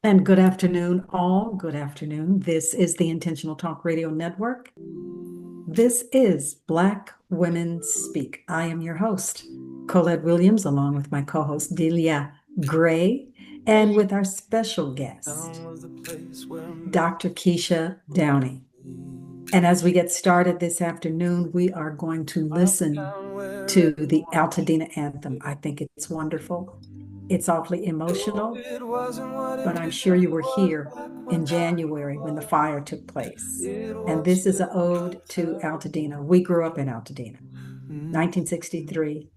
And good afternoon, all. Good afternoon. This is the Intentional Talk Radio Network. This is Black Women Speak. I am your host, Collette Williams, along with my co-host, Delia Gray, and with our special guest, Dr. Keisha Downey. And as we get started this afternoon, we are going to listen to the Altadena anthem. I think it's wonderful. It's awfully emotional, but I'm sure you were here in January when the fire took place. And this is an ode to Altadena. We grew up in Altadena, 1963.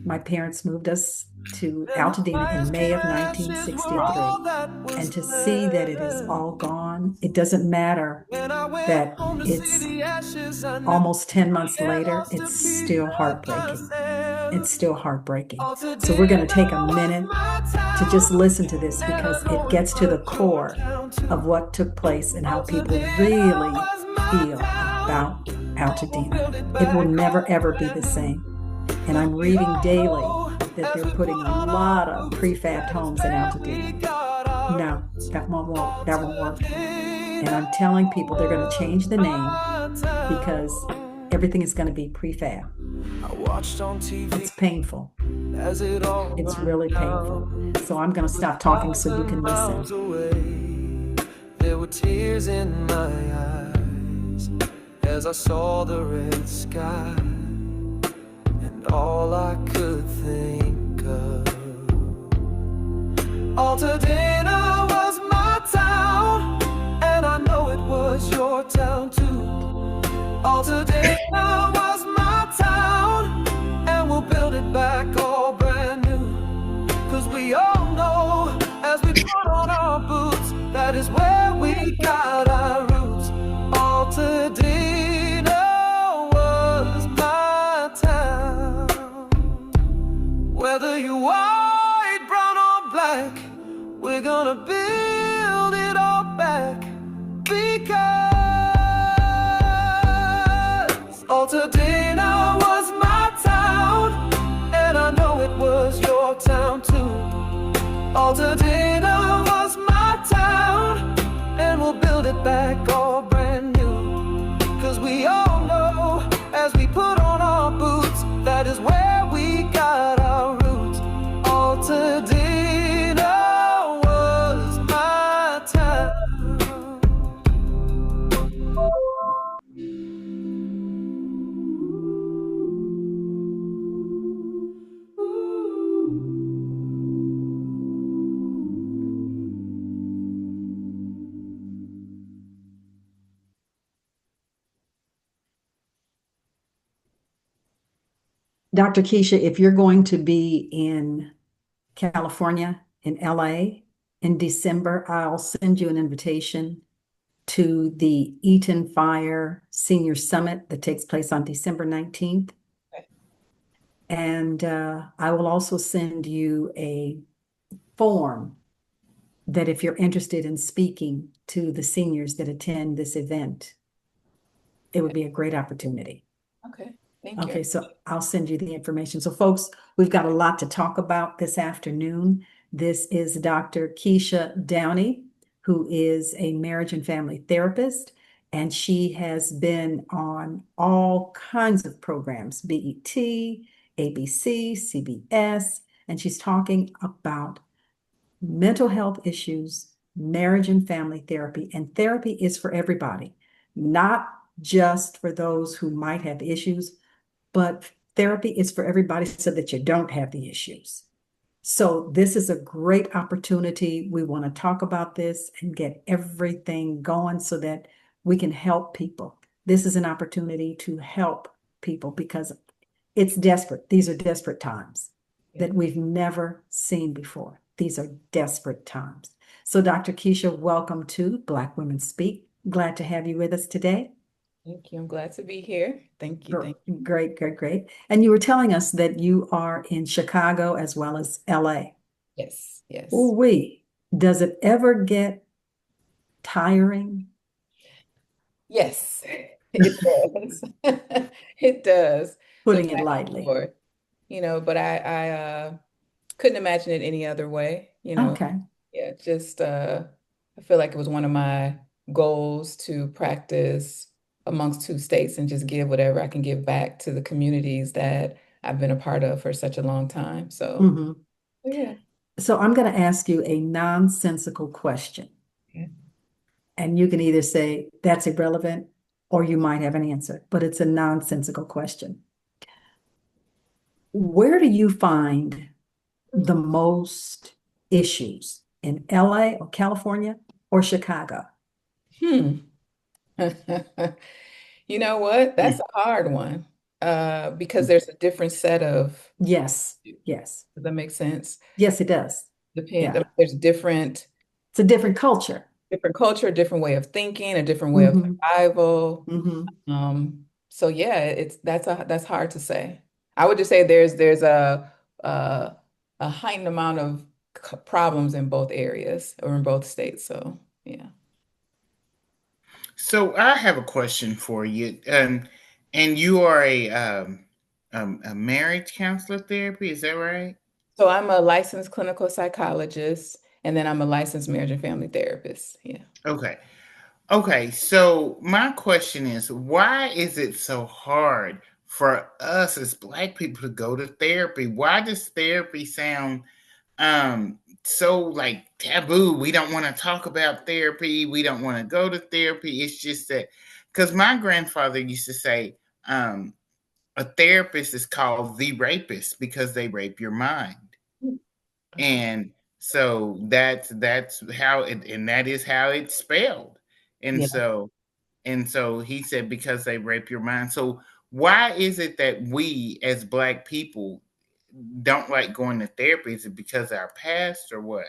My parents moved us to Altadena in May of 1963. And to see that it is all gone, it doesn't matter that it's almost 10 months later, it's still heartbreaking. It's still heartbreaking. So we're going to take a minute to just listen to this because it gets to the core of what took place and how people really feel about Altadena. It will never, ever be the same. And I'm reading daily that they're putting a lot of prefabbed homes in Altadena. No, that won't work. And I'm telling people they're going to change the name because everything is going to be prefab. It's painful. It's really painful. So I'm going to stop talking so you can listen. There were tears in my eyes as I saw the red sky, and all I could think of. Altadena was my town, and I know it was your town too. Altadena was my town, and we'll build it back all brand new. Cause we all know as we put on our boots, that is where we got our roots. Altadena was my town. Whether you're white, brown or black, we're gonna build it all back. Because Altadena was my town, and I know it was your town too. Altadena was my town, and we'll build it back all brand new. Cause we all know as we put on our boots, that is where we got our roots. Altadena was my town. Dr. Keisha, if you're going to be in California, in LA, in December, I'll send you an invitation to the Eaton Fire Senior Summit that takes place on December 19th. Okay. And I will also send you a form that if you're interested in speaking to the seniors that attend this event, it would be a great opportunity. Okay. Thank you. Okay, so I'll send you the information. So folks, we've got a lot to talk about this afternoon. This is Dr. Keisha Downey, who is a marriage and family therapist, and she has been on all kinds of programs, BET, ABC, CBS, and she's talking about mental health issues, marriage and family therapy, and therapy is for everybody, not just for those who might have issues, but therapy is for everybody so that you don't have the issues. So this is a great opportunity. We want to talk about this and get everything going so that we can help people. This is an opportunity to help people because it's desperate. These are desperate times that we've never seen before. These are desperate times. So Dr. Keisha, welcome to Black Women Speak. Glad to have you with us today. Thank you. I'm glad to be here. Thank you. Thank you. Great, great, great. And you were telling us that you are in Chicago as well as LA. Yes, yes. Ooh-wee. Does it ever get tiring? Yes, it does. It does. Putting So it lightly. sure, but I couldn't imagine it any other way, Okay. Yeah. Yeah, just I feel like it was one of my goals to practice amongst two states and just give whatever I can give back to the communities that I've been a part of for such a long time. So, Hmm. yeah. So I'm going to ask you a nonsensical question, Yeah. and you can either say that's irrelevant or you might have an answer, but it's a nonsensical question. Where do you find the most issues in LA or California or Chicago? Hmm. You know what? That's a hard one. Because there's a different set of, Yes, yes, does that make sense? yes, it does. Depend, Yeah, there's it's a different culture. different culture, a different way of thinking, a different way of Hmm. survival. Hmm. So yeah, that's hard to say. I would just say there's uh, a heightened amount of problems in both areas or in both states. So yeah. So I have a question for you. And you are a marriage counselor therapy, is that right? So I'm a licensed clinical psychologist, and then I'm a licensed marriage and family therapist. Yeah. Okay. Okay. So my question is, why is it so hard for us as Black people to go to therapy? Why does therapy sound so like taboo? We don't want to talk about therapy. We don't want to go to therapy. It's just that because my grandfather used to say, a therapist is called the rapist because they rape your mind. Okay. And so that's how it, and that is how it's spelled. And Yeah. so he said because they rape your mind. So why is it that we as Black people don't like going to therapy? Is it because of our past or what?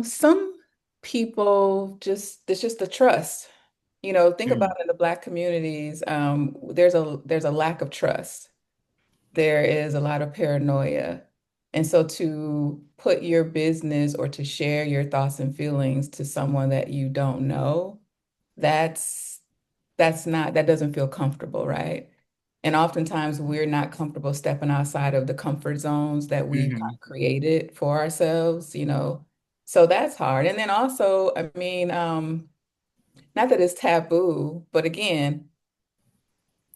Some people just it's just the trust. Think about Mm, in the Black communities, there's a lack of trust. There is a lot of paranoia. And so to put your business or to share your thoughts and feelings to someone that you don't know, that's that doesn't feel comfortable, right? And oftentimes we're not comfortable stepping outside of the comfort zones that we've kind mhm. of created for ourselves. So that's hard. And then also, I mean, not that it's taboo, but again,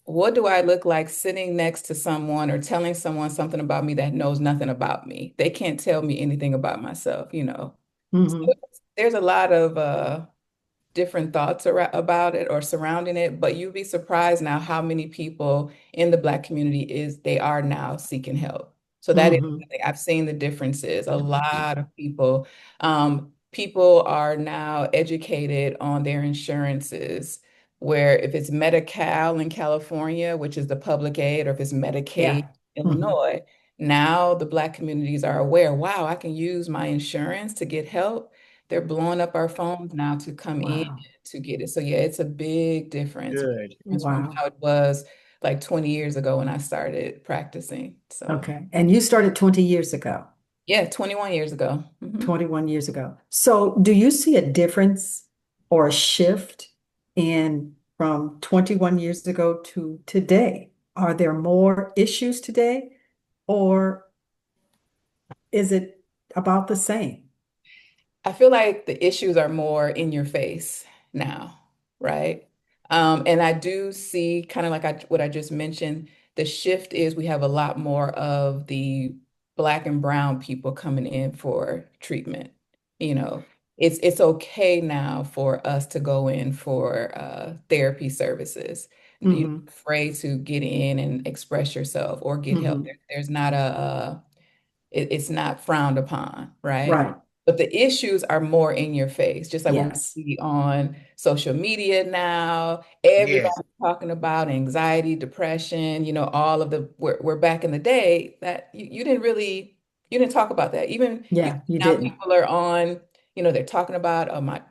what do I look like sitting next to someone or telling someone something about me that knows nothing about me? They can't tell me anything about myself. So Hmm. there's a lot of different thoughts about it or surrounding it, but you'd be surprised now how many people in the Black community they are now seeking help. So that is, Hmm. I've seen the differences. A lot of people are now educated on their insurances, where if it's Medi-Cal in California, which is the public aid, or if it's Medicaid Yeah. in Hmm. Illinois, now the Black communities are aware, wow, I can use my insurance to get help. They're blowing up our phones now to come in Wow. to get it. So yeah, it's a big difference Good. from Wow. how it was like 20 years ago when I started practicing. So Okay. And you started 20 years ago, yeah, 21 years ago. 21 years ago. So do you see a difference or a shift in from 21 years ago to today? Are there more issues today, or is it about the same? I feel like the issues are more in your face now, right? And I do see kind of like what I just mentioned, the shift is we have a lot more of the Black and brown people coming in for treatment. You know, it's okay now for us to go in for therapy services. You're Hmm. afraid to get in and express yourself or get help. Hmm. There's not it's not frowned upon, right? Right. But the issues are more in your face, just like what we Yes. see on social media now. Yes. Everybody's talking about anxiety, depression, all of we're back in the day that you didn't really, you didn't talk about that. Even Yeah, you now didn't. people are on, they're talking about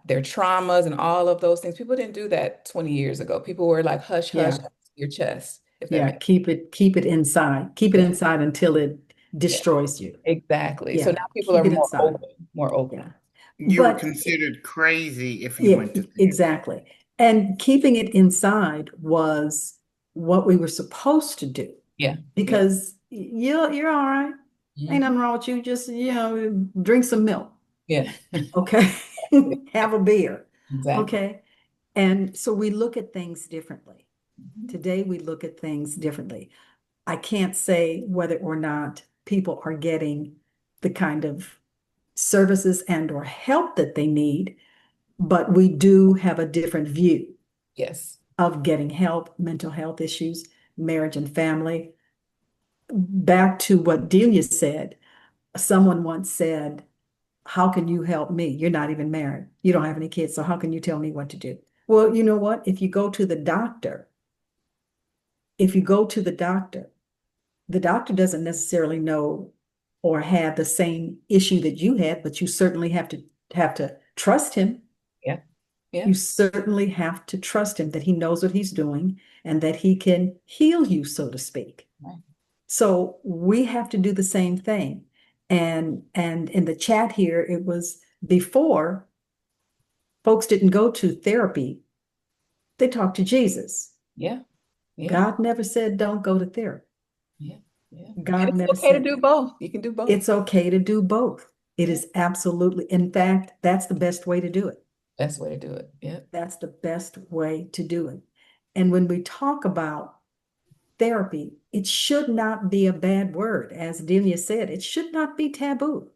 their traumas and all of those things. People didn't do that 20 years ago. People were like, hush, hush, Yeah. your chest, if that Yeah. makes Keep it inside. Keep it sense. inside until it Yeah, destroys you. exactly. So Yeah. now people are Keep it more inside. open, more open. Yeah. You were But considered crazy if you yeah, went to therapy. exactly. And keeping it inside was what we were supposed to do Yeah, yeah, because you're all right. Ain't Mhm. nothing wrong with you. Just, drink some milk. Yeah. Okay. Have a beer. Exactly. Okay. And so we look at things differently. Mhm. Today, we look at things differently. I can't say whether or not people are getting the kind of services and or help that they need, but we do have a different view Yes. of getting help, mental health issues, marriage and family. Back to what Delia said, someone once said, how can you help me? You're not even married. You don't have any kids. So how can you tell me what to do? Well, you know what? If you go to the doctor, if you go to the doctor doesn't necessarily know or have the same issue that you had, but you certainly have to trust him. Yeah. Yeah. You certainly have to trust him that he knows what he's doing and that he can heal you, so to speak. Right. So we have to do the same thing. And in the chat here, it was before folks didn't go to therapy, they talked to Jesus. Yeah. Yeah. God never said don't go to therapy. Yeah. Yeah. And God it's never okay to said do that. both. You can do both. It's okay to do both. It Yeah. is absolutely, in fact, that's the best way to do it. Best way to do it. Yeah. That's the best way to do it. And when we talk about therapy, it should not be a bad word. As Delia said, it should not be taboo.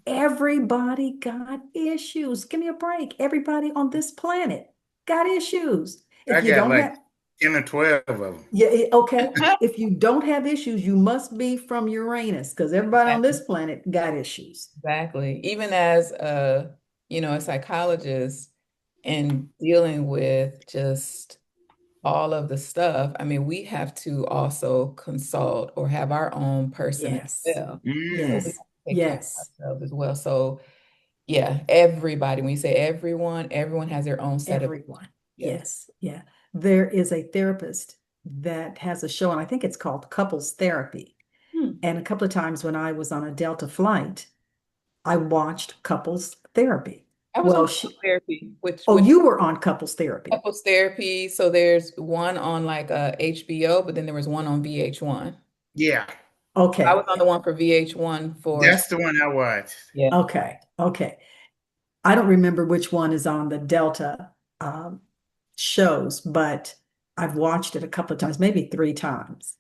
Everybody got issues. Give me a break. Everybody on this planet got issues. I If you got don't like have, 10 or 12 of them. yeah, okay. If you don't have issues, you must be from Uranus because everybody on this planet got issues. Exactly. Even as a psychologist and dealing with just all of the stuff, I mean, we have to also consult or have our own person as Yes, well. So we have Mm. yes, to take care of yes. ourselves as well. So yeah, everybody, when you say everyone has their own set of, Everyone. yes. Yes, yeah. There is a therapist that has a show, and I think it's called Couples Therapy. Hmm. And a couple of times when I was on a Delta flight, I watched couples therapy. I was on Well, couples therapy, which oh, you were on couples therapy. couples therapy. So there's one on like HBO, but then there was one on VH1. Yeah, I was Okay, on the one for VH1 for, that's the one I watched. yeah. okay, okay. I don't remember which one is on the Delta shows, but I've watched it a couple of times, maybe three times.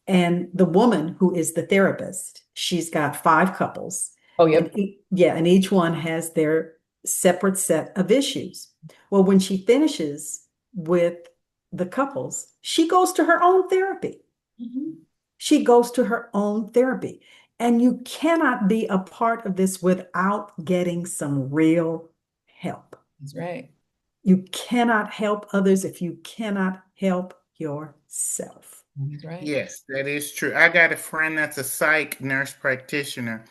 And the woman who is the therapist, she's got five couples, Oh, and yep. yeah, and each one has their separate set of issues. Well, when she finishes with the couples, she goes to her own therapy. Mhm. She goes to her own therapy. And you cannot be a part of this without getting some real help. That's right. You cannot help others if you cannot help yourself. That's right. Yes, that is true. I got a friend that's a psych nurse practitioner,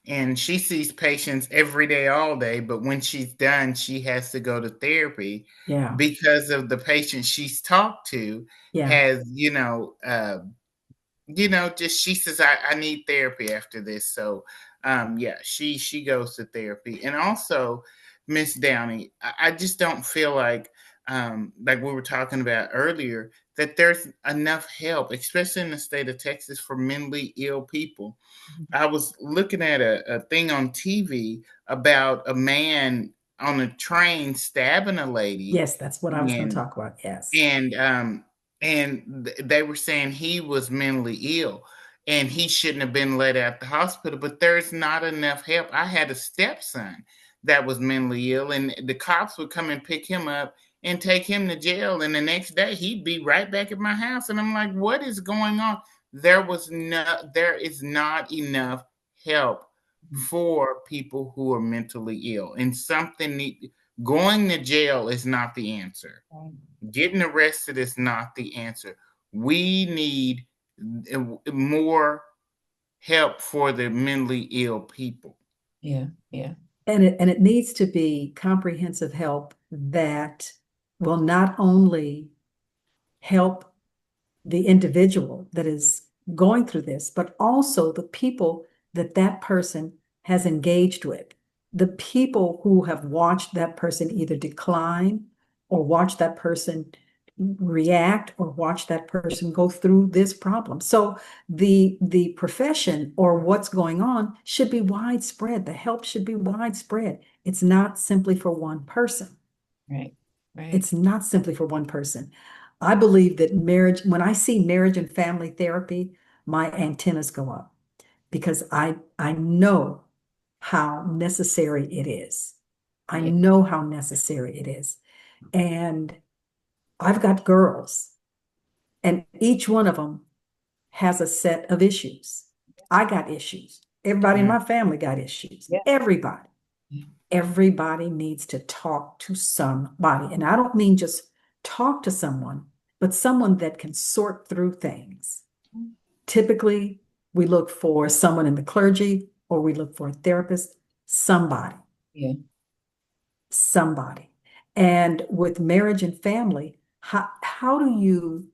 and she sees patients every day, all day. But when she's done, she has to go to therapy Yeah, because of the patient she's talked to yeah. has, just she says, I need therapy after this. So yeah, she goes to therapy. And also, Miss Downey, I just don't feel like we were talking about earlier, that there's enough help, especially in the state of Texas, for mentally ill people. I was looking at a thing on TV about a man on a train stabbing a lady, Yes, that's what I was going to and talk about. Yes. and they were saying he was mentally ill and he shouldn't have been let out the hospital, but there's not enough help. I had a stepson that was mentally ill, and the cops would come and pick him up and take him to jail, and the next day he'd be right back at my house, and I'm like, what is going on? There is not enough help for people who are mentally ill, and going to jail is not the answer. Right. Getting arrested is not the answer. We need more help for the mentally ill people. Yeah. Yeah. And it needs to be comprehensive help that will not only help the individual that is going through this, but also the people that that person has engaged with, the people who have watched that person either decline or watched that person react or watch that person go through this problem. So the profession or what's going on should be widespread. The help should be widespread. It's not simply for one person. Right. Right. It's not simply for one person. I believe that marriage, when I see marriage and family therapy, my antennas go up because I know how necessary it is. I Yeah. know how necessary it is. And I've got girls, and each one of them has a set of issues. I got issues. Everybody in Mm, my family got issues. Yeah. Everybody. Yeah. Everybody needs to talk to somebody. And I don't mean just talk to someone, but someone that can sort through things. Typically, we look for someone in the clergy or we look for a therapist, somebody, Yeah. somebody. And with marriage and family, how do you,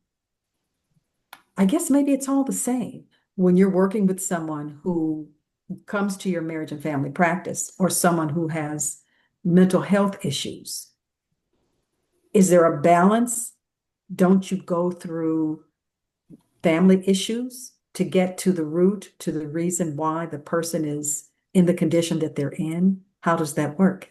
I guess maybe it's all the same when you're working with someone who comes to your marriage and family practice or someone who has mental health issues. Is there a balance? Don't you go through family issues to get to the root, to the reason why the person is in the condition that they're in? How does that work?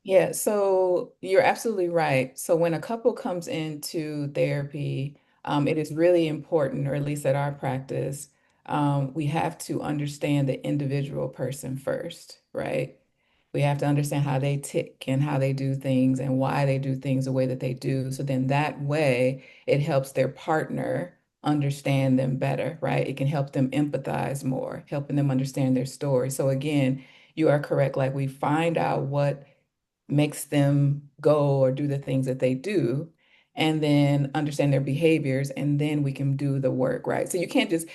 Yeah, so you're absolutely right. So when a couple comes into therapy, it is really important, or at least at our practice, we have to understand the individual person first, right? We have to understand how they tick and how they do things and why they do things the way that they do. So then that way it helps their partner understand them better, right? It can help them empathize more, helping them understand their story. So again, you are correct. Like we find out what makes them go or do the things that they do, and then understand their behaviors, and then we can do the work, right? So you can't just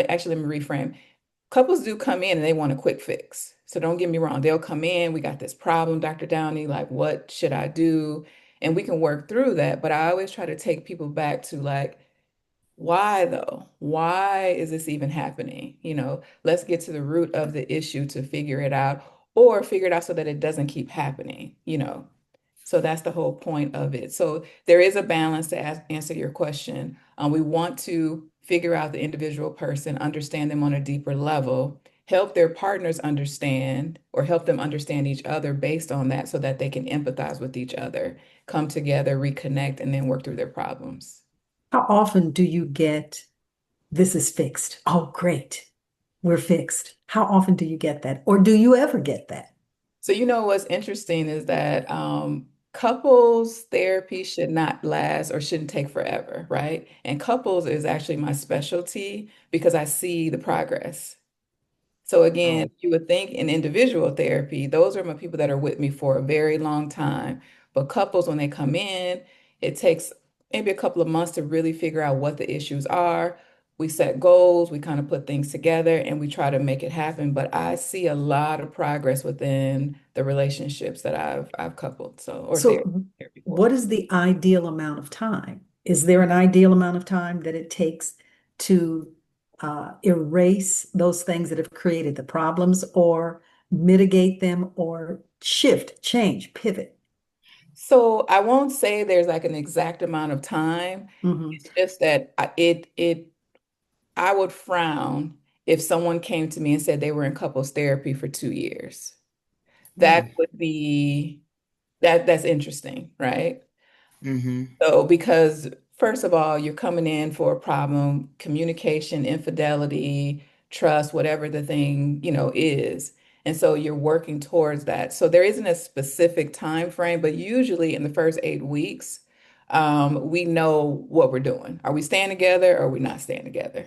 actually let me reframe. Couples do come in and they want a quick fix. So don't get me wrong. They'll come in, we got this problem, Dr. Downey, like what should I do? And we can work through that. But I always try to take people back to like, why though? Why is this even happening? Let's get to the root of the issue to figure it out or figure it out so that it doesn't keep happening. So that's the whole point of it. So there is a balance to answer your question. We want to figure out the individual person, understand them on a deeper level, help their partners understand or help them understand each other based on that so that they can empathize with each other, come together, reconnect, and then work through their problems. How often do you get this is fixed? Oh, great. We're fixed. How often do you get that? Or do you ever get that? So, what's interesting is that couples therapy should not last or shouldn't take forever, right? And couples is actually my specialty because I see the progress. So again, Oh. you would think in individual therapy, those are my people that are with me for a very long time. But couples, when they come in, it takes maybe a couple of months to really figure out what the issues are. We set goals, we kind of put things together, and we try to make it happen. But I see a lot of progress within the relationships that I've coupled, so or So, therapy for. what is the ideal amount of time? Is there an ideal amount of time that it takes to erase those things that have created the problems or mitigate them or shift, change, pivot? So I won't say there's like an exact amount of time. Hmm. It's just that I would frown if someone came to me and said they were in couples therapy for 2 years. That mm, would be that's interesting, right? mm-hmm. So because first of all, you're coming in for a problem, communication, infidelity, trust, whatever the thing is. And so you're working towards that. So there isn't a specific time frame, but usually in the first 8 weeks, we know what we're doing. Are we staying together or are we not staying together?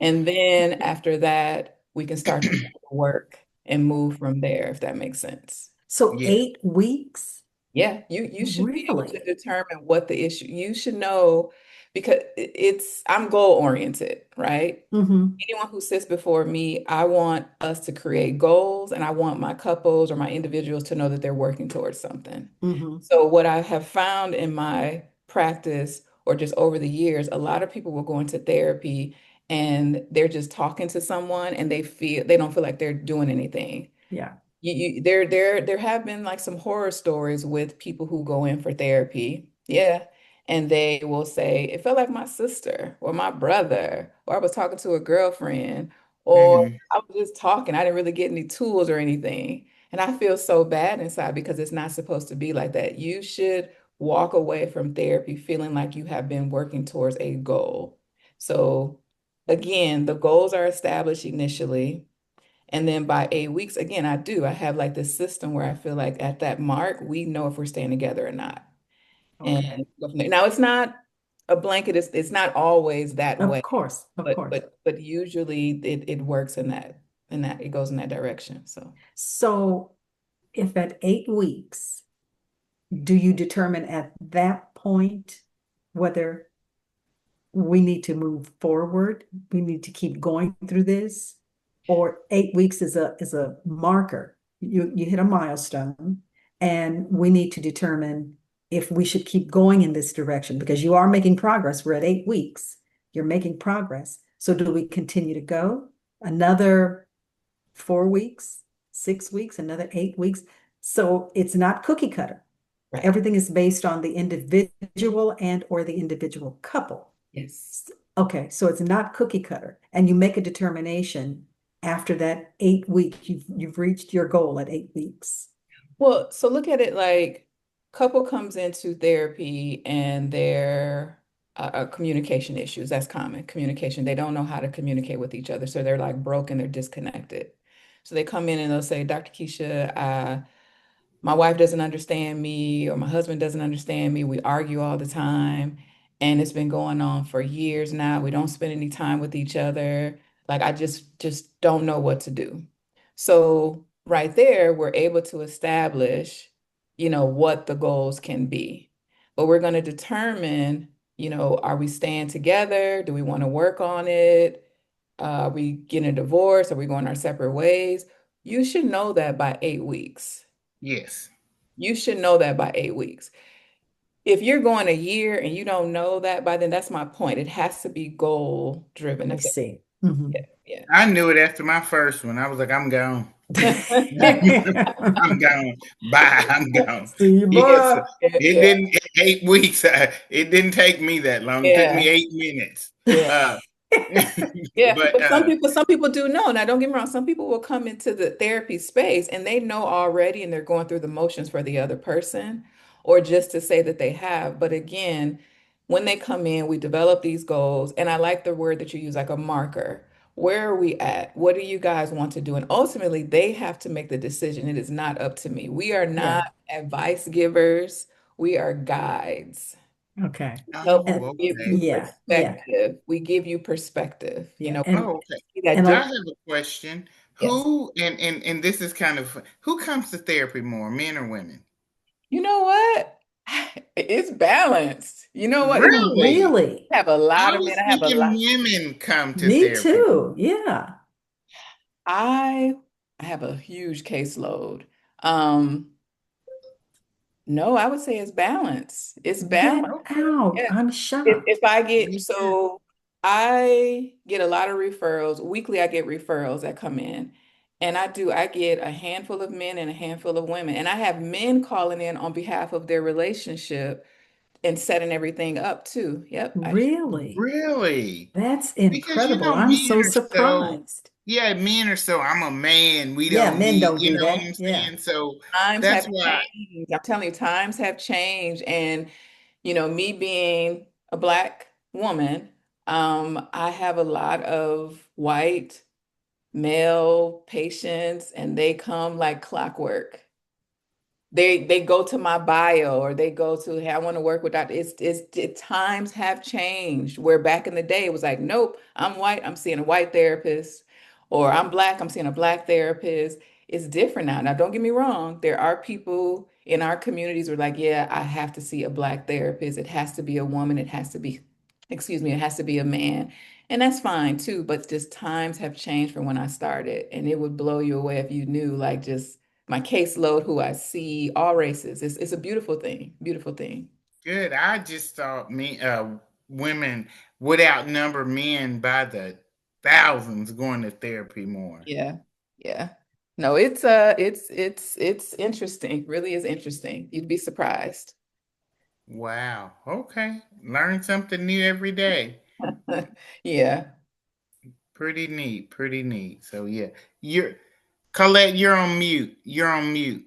And then after that, we can start to work and move from there, if that makes sense. So Yeah. 8 weeks? Yeah, you should be able to Really? determine what the issue. You should know because I'm goal oriented, right? Hmm. Anyone who sits before me, I want us to create goals and I want my couples or my individuals to know that they're working towards something. Hmm. So what I have found in my practice or just over the years, a lot of people will go into therapy and they're just talking to someone and they don't feel like they're doing anything. Yeah. There have been like some horror stories with people who go in for therapy. Yeah. and they will say, it felt like my sister or my brother, or I was talking to a girlfriend, or Hmm. I was just talking. I didn't really get any tools or anything. And I feel so bad inside because it's not supposed to be like that. You should walk away from therapy feeling like you have been working towards a goal. So, again, the goals are established initially. And then by 8 weeks, again, I have like this system where I feel like at that mark, we know if we're staying together or not. And Okay. go from there. Now it's not a blanket, it's not always that Of way, course, of course. but usually it works in that it goes in that direction. So So if at 8 weeks, do you determine at that point whether we need to move forward? We need to keep going through this? Or 8 weeks is a marker. You hit a milestone, and we need to determine if we should keep going in this direction because you are making progress. We're at 8 weeks. You're making progress. So do we continue to go another 4 weeks, 6 weeks, another 8 weeks? So it's not cookie cutter. right. Everything is based on the individual and or the individual couple. Yes. Okay, so it's not cookie cutter, and you make a determination after that 8 week, you've reached your goal at 8 weeks. Well, so look at it like couple comes into therapy and they're communication issues. That's common. Communication. They don't know how to communicate with each other. So they're like broken, they're disconnected. So they come in and they'll say, Dr. Keisha, my wife doesn't understand me or my husband doesn't understand me. We argue all the time. And it's been going on for years now. We don't spend any time with each other. Like I just don't know what to do. So right there, we're able to establish, what the goals can be. But we're going to determine, are we staying together? Do we want to work on it? Are we getting a divorce? Are we going our separate ways? You should know that by 8 weeks. Yes. You should know that by 8 weeks. If you're going a year and you don't know that by then, that's my point. It has to be goal driven. I If it, see. yeah, I knew it after my first one. I was like, I'm gone. I'm Mhm. gone. Bye. I'm gone. See you, Yes. bye. It yeah, didn't 8 weeks. It didn't take me that long. It took me yeah, 8 minutes. yeah. Uh, Yeah, but but some people do know. Now, don't get me wrong, some people will come into the therapy space and they know already and they're going through the motions for the other person or just to say that they have. But again, when they come in, we develop these goals, and I like the word that you use, like a marker. Where are we at? What do you guys want to do? And ultimately, they have to make the decision. It is not up to me. We are not Yeah. advice givers. We are guides. Okay. Help And oh, give okay. you yeah, yeah, perspective. We give you perspective. yeah. Oh, okay. See that And I a, have a question. Yes. Who and this is kind of who comes to therapy more, men or women? You know what? It's balanced. You know what? Really? really, I have a I lot of men. was I have a thinking lot. women come to me therapy too. more. Yeah. I I have a huge caseload. Um, no, I would say it's balanced. It's Get balanced. Okay. out. Yeah. I'm If shocked. I get Me too. so I get a lot of referrals. Weekly, I get referrals that come in. And I get a handful of men and a handful of women. And I have men calling in on behalf of their relationship and setting everything up too. Yep, I do. Really? Really? That's Because incredible. I'm men so are so surprised. yeah, men are so I'm a man. We Yeah, don't men need, don't you do know what that. I'm Yeah. saying? So Times that's have why changed. I'm telling you, times have changed. And, me being a Black woman, I have a lot of white male patients, and they come like clockwork. They go to my bio, or they go to, hey, I want to work with that. Times have changed. Where back in the day it was like, nope, I'm white, I'm seeing a white therapist, or I'm Black, I'm seeing a Black therapist. It's different now. Now, don't get me wrong, there are people in our communities who are like, yeah, I have to see a Black therapist. It has to be a woman, it has to be, excuse me, it has to be a man. And that's fine too, but just times have changed from when I started. And it would blow you away if you knew, like, just my caseload, who I see, all races. It's a beautiful thing, beautiful thing. good. I just thought women would outnumber men by the thousands going to therapy more. Yeah, yeah. No, it's interesting. Really is interesting. You'd be surprised. Wow. Okay. Learn something new every day. Yeah. Pretty neat. Pretty neat. So yeah. You're Colette, you're on mute. You're on mute.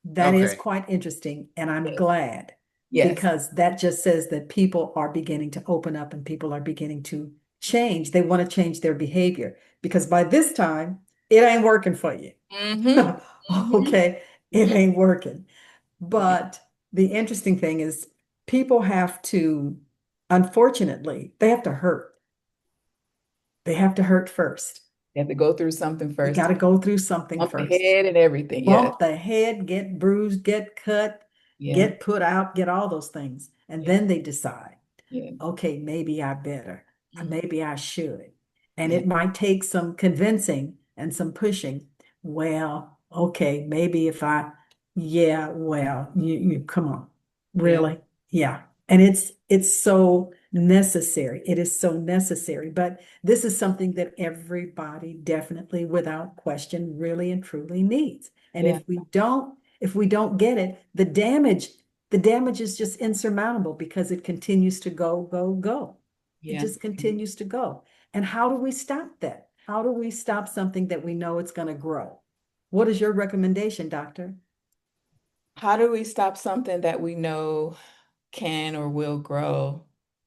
That is Okay. quite interesting, and I'm Yes. glad Yes. because that just says that people are beginning to open up and people are beginning to change. They want to change their behavior because by this time, it ain't working for you. Mm-hmm. Mm-hmm. Okay, it Mm-hmm. ain't working. Yeah. But the interesting thing is, people have to, unfortunately, they have to hurt. They have to hurt first. You have to go through something You first got to to go through something bump the first. head and everything. Yes. Bump the head, get bruised, get cut, Yeah. get put out, get all those things. And Yeah. then they decide, Yeah. okay, maybe I better, Mhm. maybe I should. And Yeah. it might take some convincing and some pushing. Well, okay, maybe if I, yeah, well, you come on, Yeah. really? Yeah. And it's so necessary. It is so necessary. But this is something that everybody definitely, without question, really and truly needs. And Yeah. if we don't get it, the damage is just insurmountable because it continues to go, go, go. It Yeah. just continues to go. And how do we stop that? How do we stop something that we know it's going to grow? What is your recommendation, doctor? How do we stop something that we know can or will grow?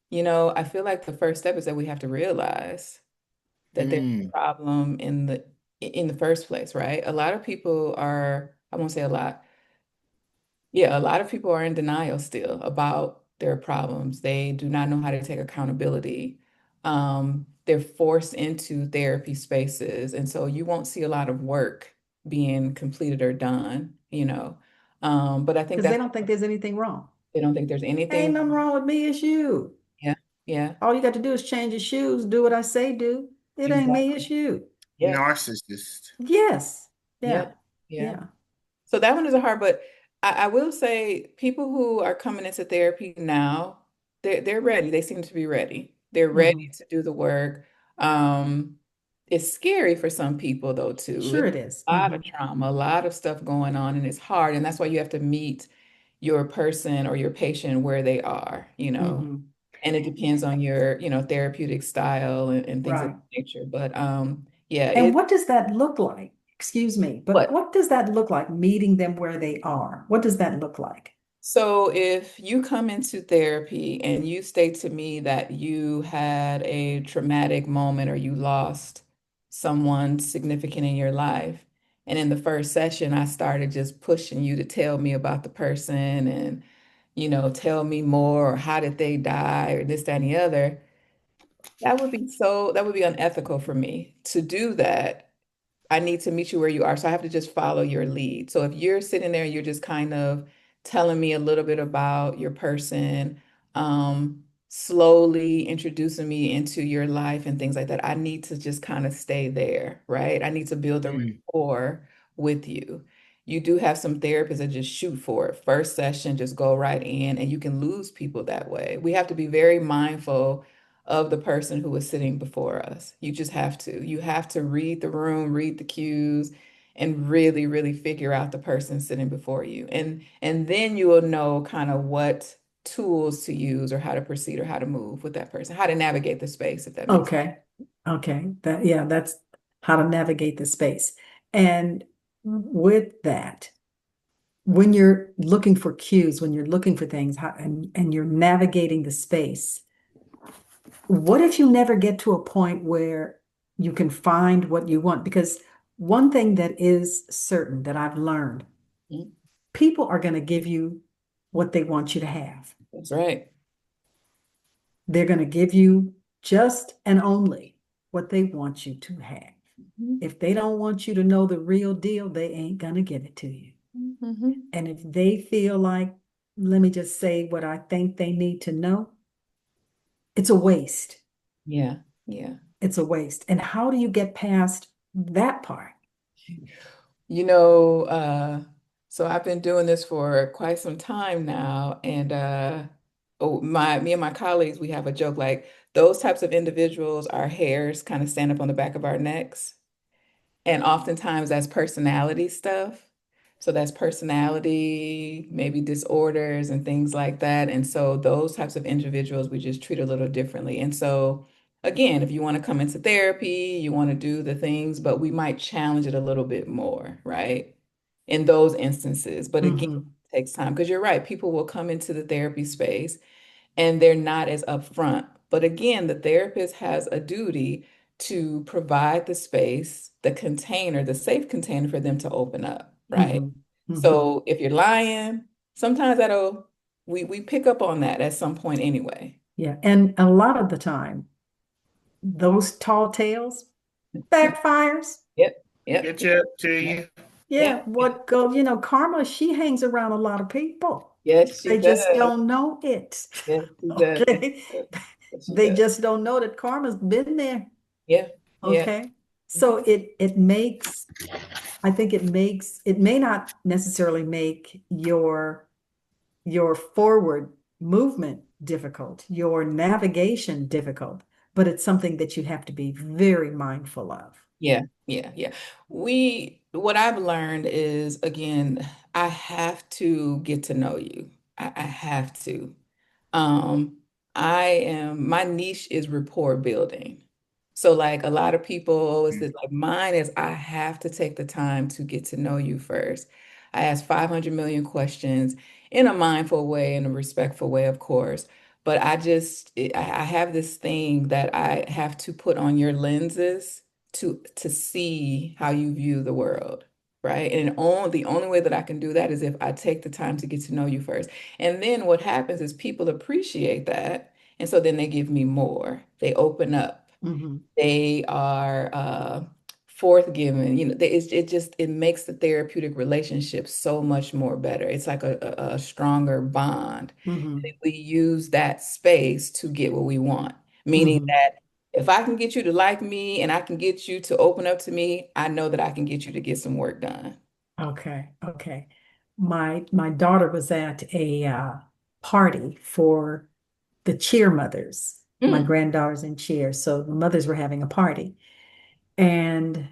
I feel like the first step is that we have to realize that there's a Mm. problem in the first place, right? A lot of people are, I won't say a lot. Yeah, a lot of people are in denial still about their problems. They do not know how to take accountability. They're forced into therapy spaces, and so you won't see a lot of work being completed or done. But I think Because they that's don't think there's anything wrong. they don't think there's Ain't anything. nothing wrong with me, it's you. Yeah, yeah, All you got to do is change your shoes, do what I say do. It ain't me, exactly. it's you. Yeah, Narcissist. Yes. yeah, Yeah. yeah. Yeah. So that one is a hard, but I will say people who are coming into therapy now, they're ready. They seem to be ready. They're ready Hmm. to do the work. Um, it's scary for some people though too. Sure It's it is. a lot Hmm. of trauma, a lot of stuff going on, and it's hard. And that's why you have to meet your person or your patient where they are. Hmm. And it depends on your therapeutic style and things of Right. that nature. But yeah, And what does that look like? Excuse me, but what what does that look like, meeting them where they are? What does that look like? So if you come into therapy and you state to me that you had a traumatic moment or you lost someone significant in your life, and in the first session, I started just pushing you to tell me about the person and tell me more or how did they die or this, that, and the other, that would be unethical for me to do that. I need to meet you where you are. So I have to just follow your lead. So if you're sitting there and you're just kind of telling me a little bit about your person, slowly introducing me into your life and things like that, I need to just kind of stay there, right? I need to build a Mm. rapport with you. You do have some therapists that just shoot for it. First session, just go right in, and you can lose people that way. We have to be very mindful of the person who is sitting before us. You just have to. You have to read the room, read the cues, and really, really figure out the person sitting before you. And then you will know kind of what tools to use or how to proceed or how to move with that person, how to navigate the space, if that makes sense. Okay. Okay. That's how to navigate the space. And with that, when you're looking for cues, when you're looking for things, and you're navigating the space, what if you never get to a point where you can find what you want? Because one thing that is certain that I've learned, Mhm. people are going to give you what they want you to have. That's right. They're going to give you just and only what they want you to have. Mhm. If they don't want you to know the real deal, they ain't going to give it to you. Mhm. And if they feel like, let me just say what I think they need to know, it's a waste. Yeah. Yeah. It's a waste. And how do you get past that part? You know, so I've been doing this for quite some time now, and me and my colleagues, we have a joke like those types of individuals, our hairs kind of stand up on the back of our necks, and oftentimes that's personality stuff. So that's personality, maybe disorders and things like that. And so those types of individuals we just treat a little differently. And so again, if you want to come into therapy, you want to do the things, but we might challenge it a little bit more, right? In those instances. But again, Mm-hmm. it takes time because you're right. People will come into the therapy space and they're not as upfront. But again, the therapist has a duty to provide the space, the container, the safe container for them to open up, right? Mm-hmm. Mm-hmm. So if you're lying, sometimes that'll we pick up on that at some point anyway. Yeah. And a lot of the time, those tall tales backfires. Yep, yep, Catch up to yep, you. Yeah, yep. what go, Karma, she hangs around a lot of people. Yes, she They does. just don't know it. Yes, she does. Okay. Yes, she They does. just don't know that karma's been there. Yeah, yeah. Okay. So it makes, I think it may not necessarily make your forward movement difficult, your navigation difficult, but it's something that you have to be very mindful of. Yeah, yeah, yeah. What I've learned is, again, I have to get to know you. I have to. Um, my niche is rapport building. So like a lot of people always say, like mine is I have to take the time to get to know you first. I ask 500 million questions in a mindful way, in a respectful way, of course. But I have this thing that I have to put on your lenses to see how you view the world, right? And the only way that I can do that is if I take the time to get to know you first. And then what happens is people appreciate that. And so then they give me more. They open up. Mm-hmm. They are forthgiving. It makes the therapeutic relationship so much more better. It's like a stronger bond. Mm-hmm. We use that space to get what we want, meaning Mm-hmm. that if I can get you to like me and I can get you to open up to me, I know that I can get you to get some work done. Okay, okay. My daughter was at a party for the cheer mothers. My Mm, granddaughter's in cheer, so the mothers were having a party, and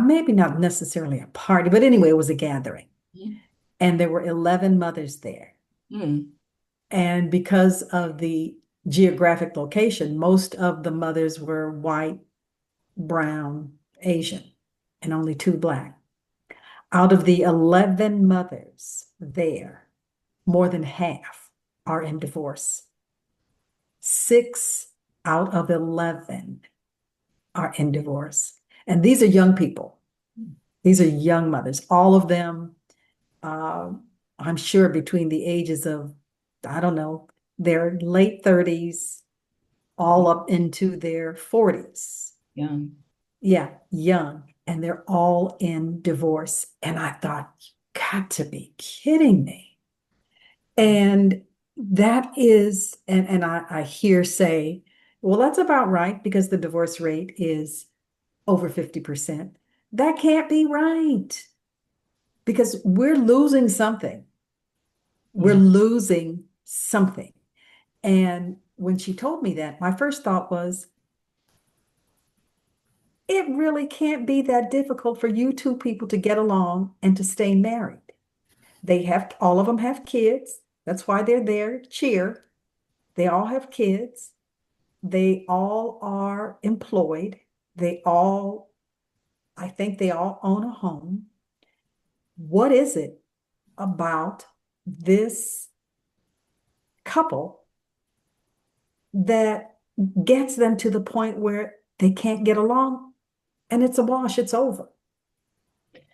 maybe not necessarily a party, but anyway, it was a gathering, mm, and there were 11 mothers there. mm, And because of the geographic location, most of the mothers were white, brown, Asian, and only two black. Out of the 11 mothers there, more than half are in divorce. 6 out of 11 are in divorce. And these are young people. These are young mothers. All of them, uh, I'm sure, between the ages of, I don't know, their late 30s, all up into their 40s. yeah. Yeah, young. And they're all in divorce. And I thought, you got to be kidding me. And that is, and I hear say, well, that's about right because the divorce rate is over 50%. That can't be right because we're losing something. We're Yeah. losing something. And when she told me that, my first thought was, it really can't be that difficult for you two people to get along and to stay married. All of them have kids. That's why they're there to cheer. They all have kids. They all are employed. They all, I think they all own a home. What is it about this couple that gets them to the point where they can't get along and it's a wash, it's over?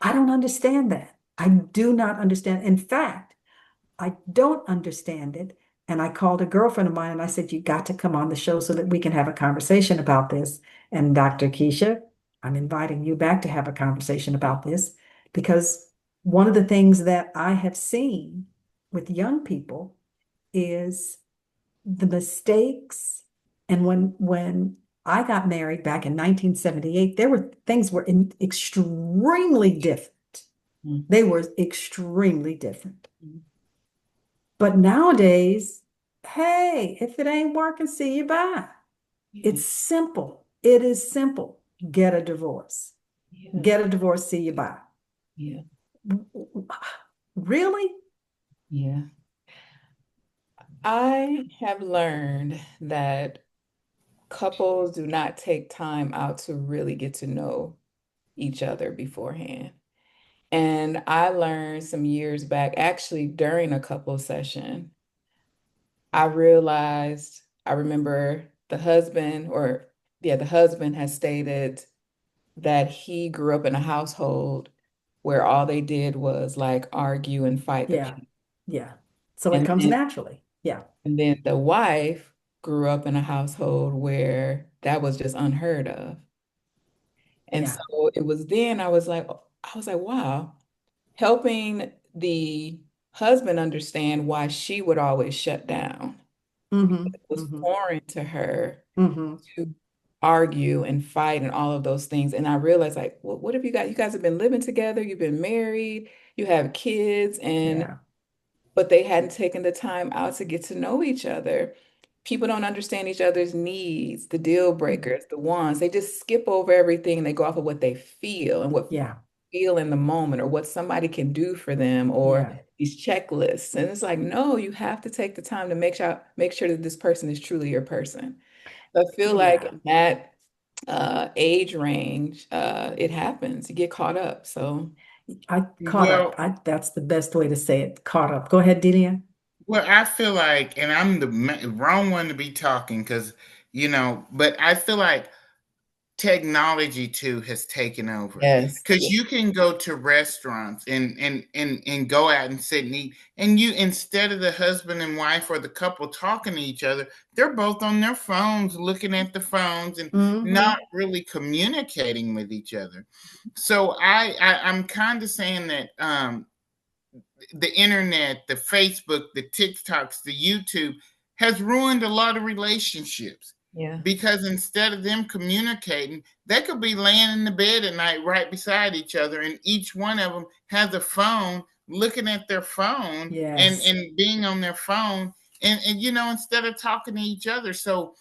I don't understand that. I do not understand. In fact, I don't understand it. And I called a girlfriend of mine and I said, you got to come on the show so that we can have a conversation about this. And Dr. Keisha, I'm inviting you back to have a conversation about this because one of the things that I have seen with young people is the mistakes. And when I got married back in 1978, there were things were extremely different. Mm, They were extremely different. mm, But nowadays, hey, if it ain't working, see you bye. yeah. It's simple. It is simple. Get a divorce. Yeah. Get a divorce, see you bye. Yeah. Really? Yeah. I have learned that couples do not take time out to really get to know each other beforehand. And I learned some years back, actually during a couple session, I realized, I remember the husband, or yeah, the husband has stated that he grew up in a household where all they did was like argue and fight the Yeah. kids. Yeah. So it And comes then, naturally. Yeah. and then the wife grew up in a household where that was just unheard of. And Yeah. so it was then I was like, wow, helping the husband understand why she would always shut down. Mm-hmm. It was Mm-hmm. foreign to her Mm-hmm. to argue and fight and all of those things. And I realized, like, what have you got? You guys have been living together, you've been married, you have kids, and Yeah. but they hadn't taken the time out to get to know each other. People don't understand each other's needs, the deal breakers, the wants. They just skip over everything and they go off of what they feel and what Yeah. feel in the moment or what somebody can do for them or Yeah. these checklists. And it's like, no, you have to take the time to make sure that this person is truly your person. I feel like Yeah. in that age range, it happens. You get caught up. So I caught up. Well, That's the best way to say it. Caught up. Go ahead, Delia. well, I feel like, and I'm the wrong one to be talking because, but I feel like technology too has taken over yes, because yeah, you can go to restaurants and go out and sit and eat, and you, instead of the husband and wife or the couple talking to each other, they're both on their phones looking at the phones and Mm-hmm. not really communicating with each other. So I'm kind of saying that the internet, the Facebook, the TikToks, the YouTube has ruined a lot of relationships yeah, because instead of them communicating, they could be laying in the bed at night right beside each other, and each one of them has a phone, looking at their phone Yes. and being on their phone, and instead of talking to each other. So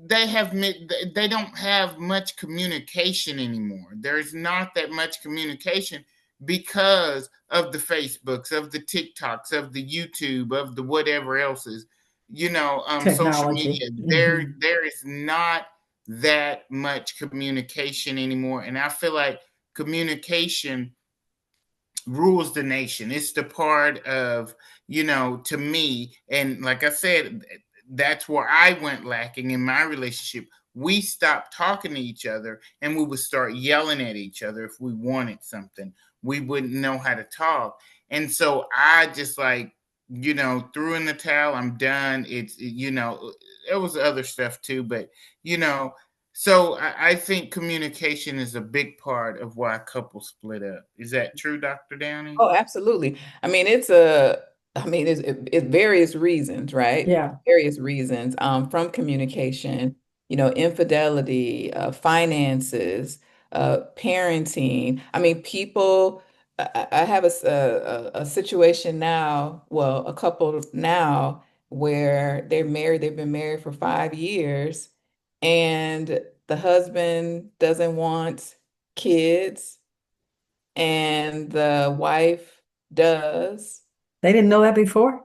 they don't have much communication anymore. There's not that much communication because of the Facebooks, of the TikToks, of the YouTube, of the whatever else is, social Technology. media. There Mm-hmm. there is not that much communication anymore, and I feel like communication rules the nation. It's the part of, to me, and like I said, that's where I went lacking in my relationship. We stopped talking to each other and we would start yelling at each other if we wanted something. We wouldn't know how to talk. And so I just like, threw in the towel. I'm done. It was other stuff too, but you know, so I think communication is a big part of why couples split up. Is that true, Dr. Downey? oh, absolutely. I mean, it's various reasons, right? Yeah. Various reasons, from communication, infidelity, finances, parenting. I mean, people, I have a situation now, well, a couple now where they've been married for 5 years, and the husband doesn't want kids and the wife does. They didn't know that before?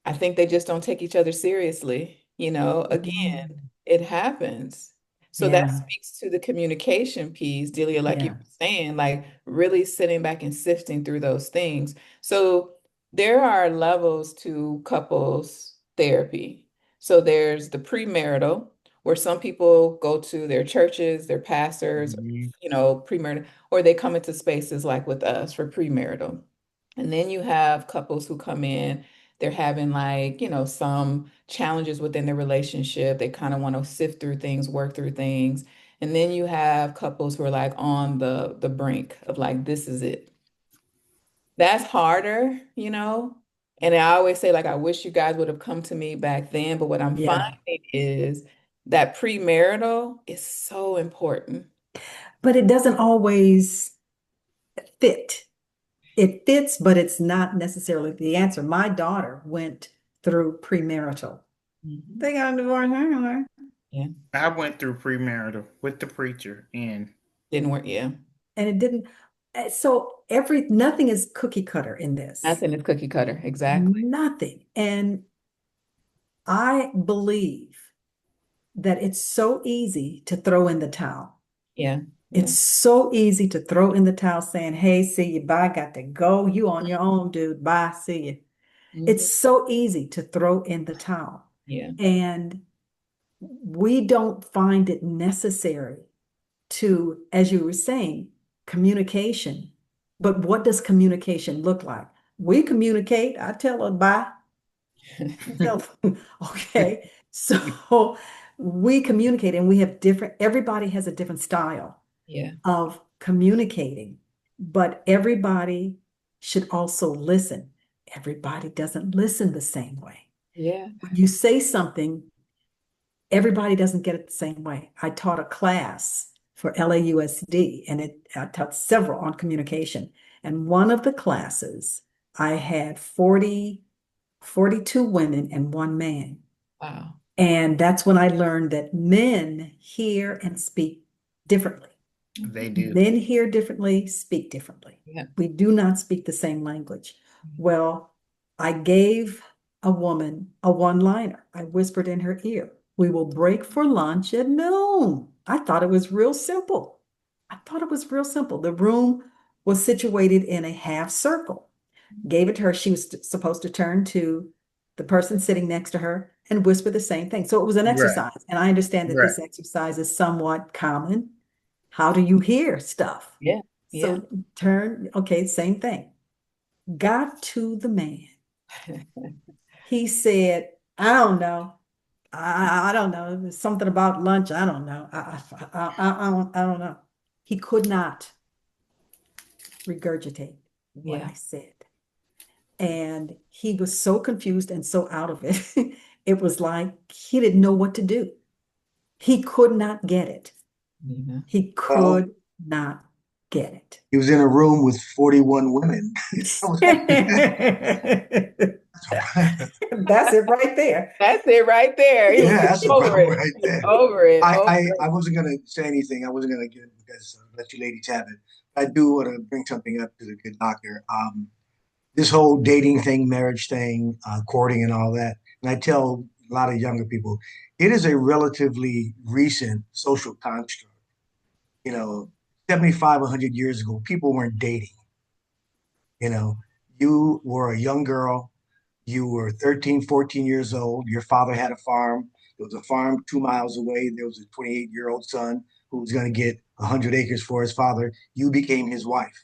I think they just don't take each other seriously. Again, Mm. it happens. So that Yeah. speaks to the communication piece, Delia, like you Yeah. were saying, like really sitting back and sifting through those things. So there are levels to couples therapy. So there's the premarital, where some people go to their churches, their pastors, Mhm. premarital, or they come into spaces like with us for premarital. And then you have couples who come in, they're having like, some challenges within their relationship. They kind of want to sift through things, work through things. And then you have couples who are like on the brink of like, this is it. That's harder. And I always say, like, I wish you guys would have come to me back then. But what I'm Yeah. finding is that premarital is so important. But it doesn't always fit. It fits, but it's not necessarily the answer. My daughter went through premarital. Mhm. They got a divorce anyway. Yeah, I went through premarital with the preacher, and didn't work. Yeah. And it didn't. So nothing is cookie cutter in this. Nothing is cookie cutter. Exactly. Nothing. And I believe that it's so easy to throw in the towel. Yeah. Yeah. It's so easy to throw in the towel saying, hey, see you, bye, got to go. You on your own, dude. Bye, see you. It's Mhm. so easy to throw in the towel. Yeah. And we don't find it necessary to, as you were saying, communication. But what does communication look like? We communicate. I tell her bye. I tell them, okay. So we communicate and we have different, everybody has a different style Yeah. of communicating, but everybody should also listen. Everybody doesn't listen the same way. Yeah. When you say something, everybody doesn't get it the same way. I taught a class for LAUSD and I taught several on communication. And one of the classes, I had 42 women and one man. Wow. And that's when I learned that men hear and speak differently. They do. Men hear differently, speak differently. Yeah. We do not speak the same language. Well, I gave a woman a one-liner. I whispered in her ear, we will break for lunch at noon. I thought it was real simple. I thought it was real simple. The room was situated in a half circle. Gave it to her. She was supposed to turn to the person sitting next to her and whisper the same thing. So it was an Right. exercise. And I understand that Right. this exercise is somewhat common. How do you hear stuff? Yeah. Yeah. So turn, okay, same thing. Got to the man. He said, I don't know. I don't know. There's something about lunch. I don't know. I don't know. He could not regurgitate what Yeah. I said. And he was so confused and so out of it. It was like he didn't know what to do. He could not get it. Yeah. He Well, could not get he was in a room with 41 women. it. That's it right there. That's it right there. He was Yeah, that's a over problem it. right He was there. over it. I, Over I, it. I wasn't going to say anything. I wasn't going to get it because let you ladies have it. I do want to bring something up to the good doctor. This whole dating thing, marriage thing, courting and all that. And I tell a lot of younger people, it is a relatively recent social construct. You know, 75, 100 years ago, people weren't dating. You know, you were a young girl. You were 13, 14 years old. Your father had a farm. There was a farm 2 miles away. There was a 28-year-old son who was going to get 100 acres for his father. You became his wife.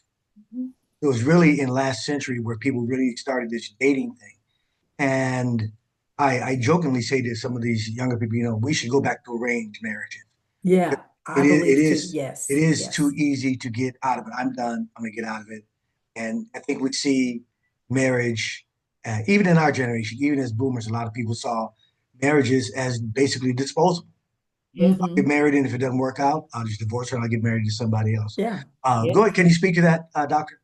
It was really in last century where people really started this dating thing. And I jokingly say to some of these younger people, we should go back to arranged marriages. Yeah, I It is, it believe too. is, it Yes, is too yes. easy to get out of it. I'm done. I'm going to get out of it. And I think we see marriage, even in our generation, even as boomers, a lot of people saw marriages as basically disposable. Yeah. I'll get Hmm. married, and if it doesn't work out, I'll just divorce her and I'll get married to somebody else. Yeah. Yeah. Go ahead. Can you speak to that, doctor?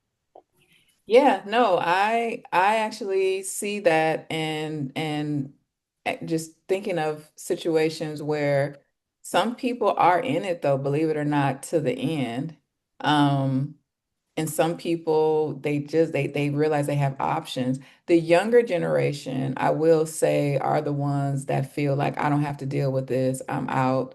Yeah, no, I actually see that and just thinking of situations where some people are in it though, believe it or not, to the end. Um, and some people they realize they have options. The younger generation, I will say, are the ones that feel like I don't have to deal with this. I'm out.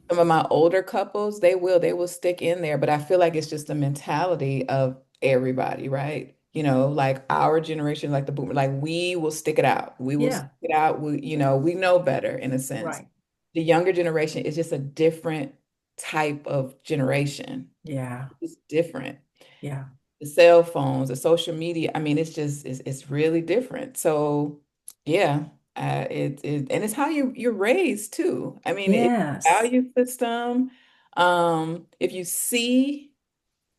Some of my older couples, they will stick in there, but I feel like it's just the mentality of everybody, right? Like our generation, like the boomer, like we will stick it out. We will stick Yeah. it out. We know better in a sense. Right. The younger generation is just a different type of generation. Yeah. It's different. Yeah. The cell phones, the social media, I mean, it's really different. So yeah, and it's how you're raised too. I mean, it's Yes. value system. If you see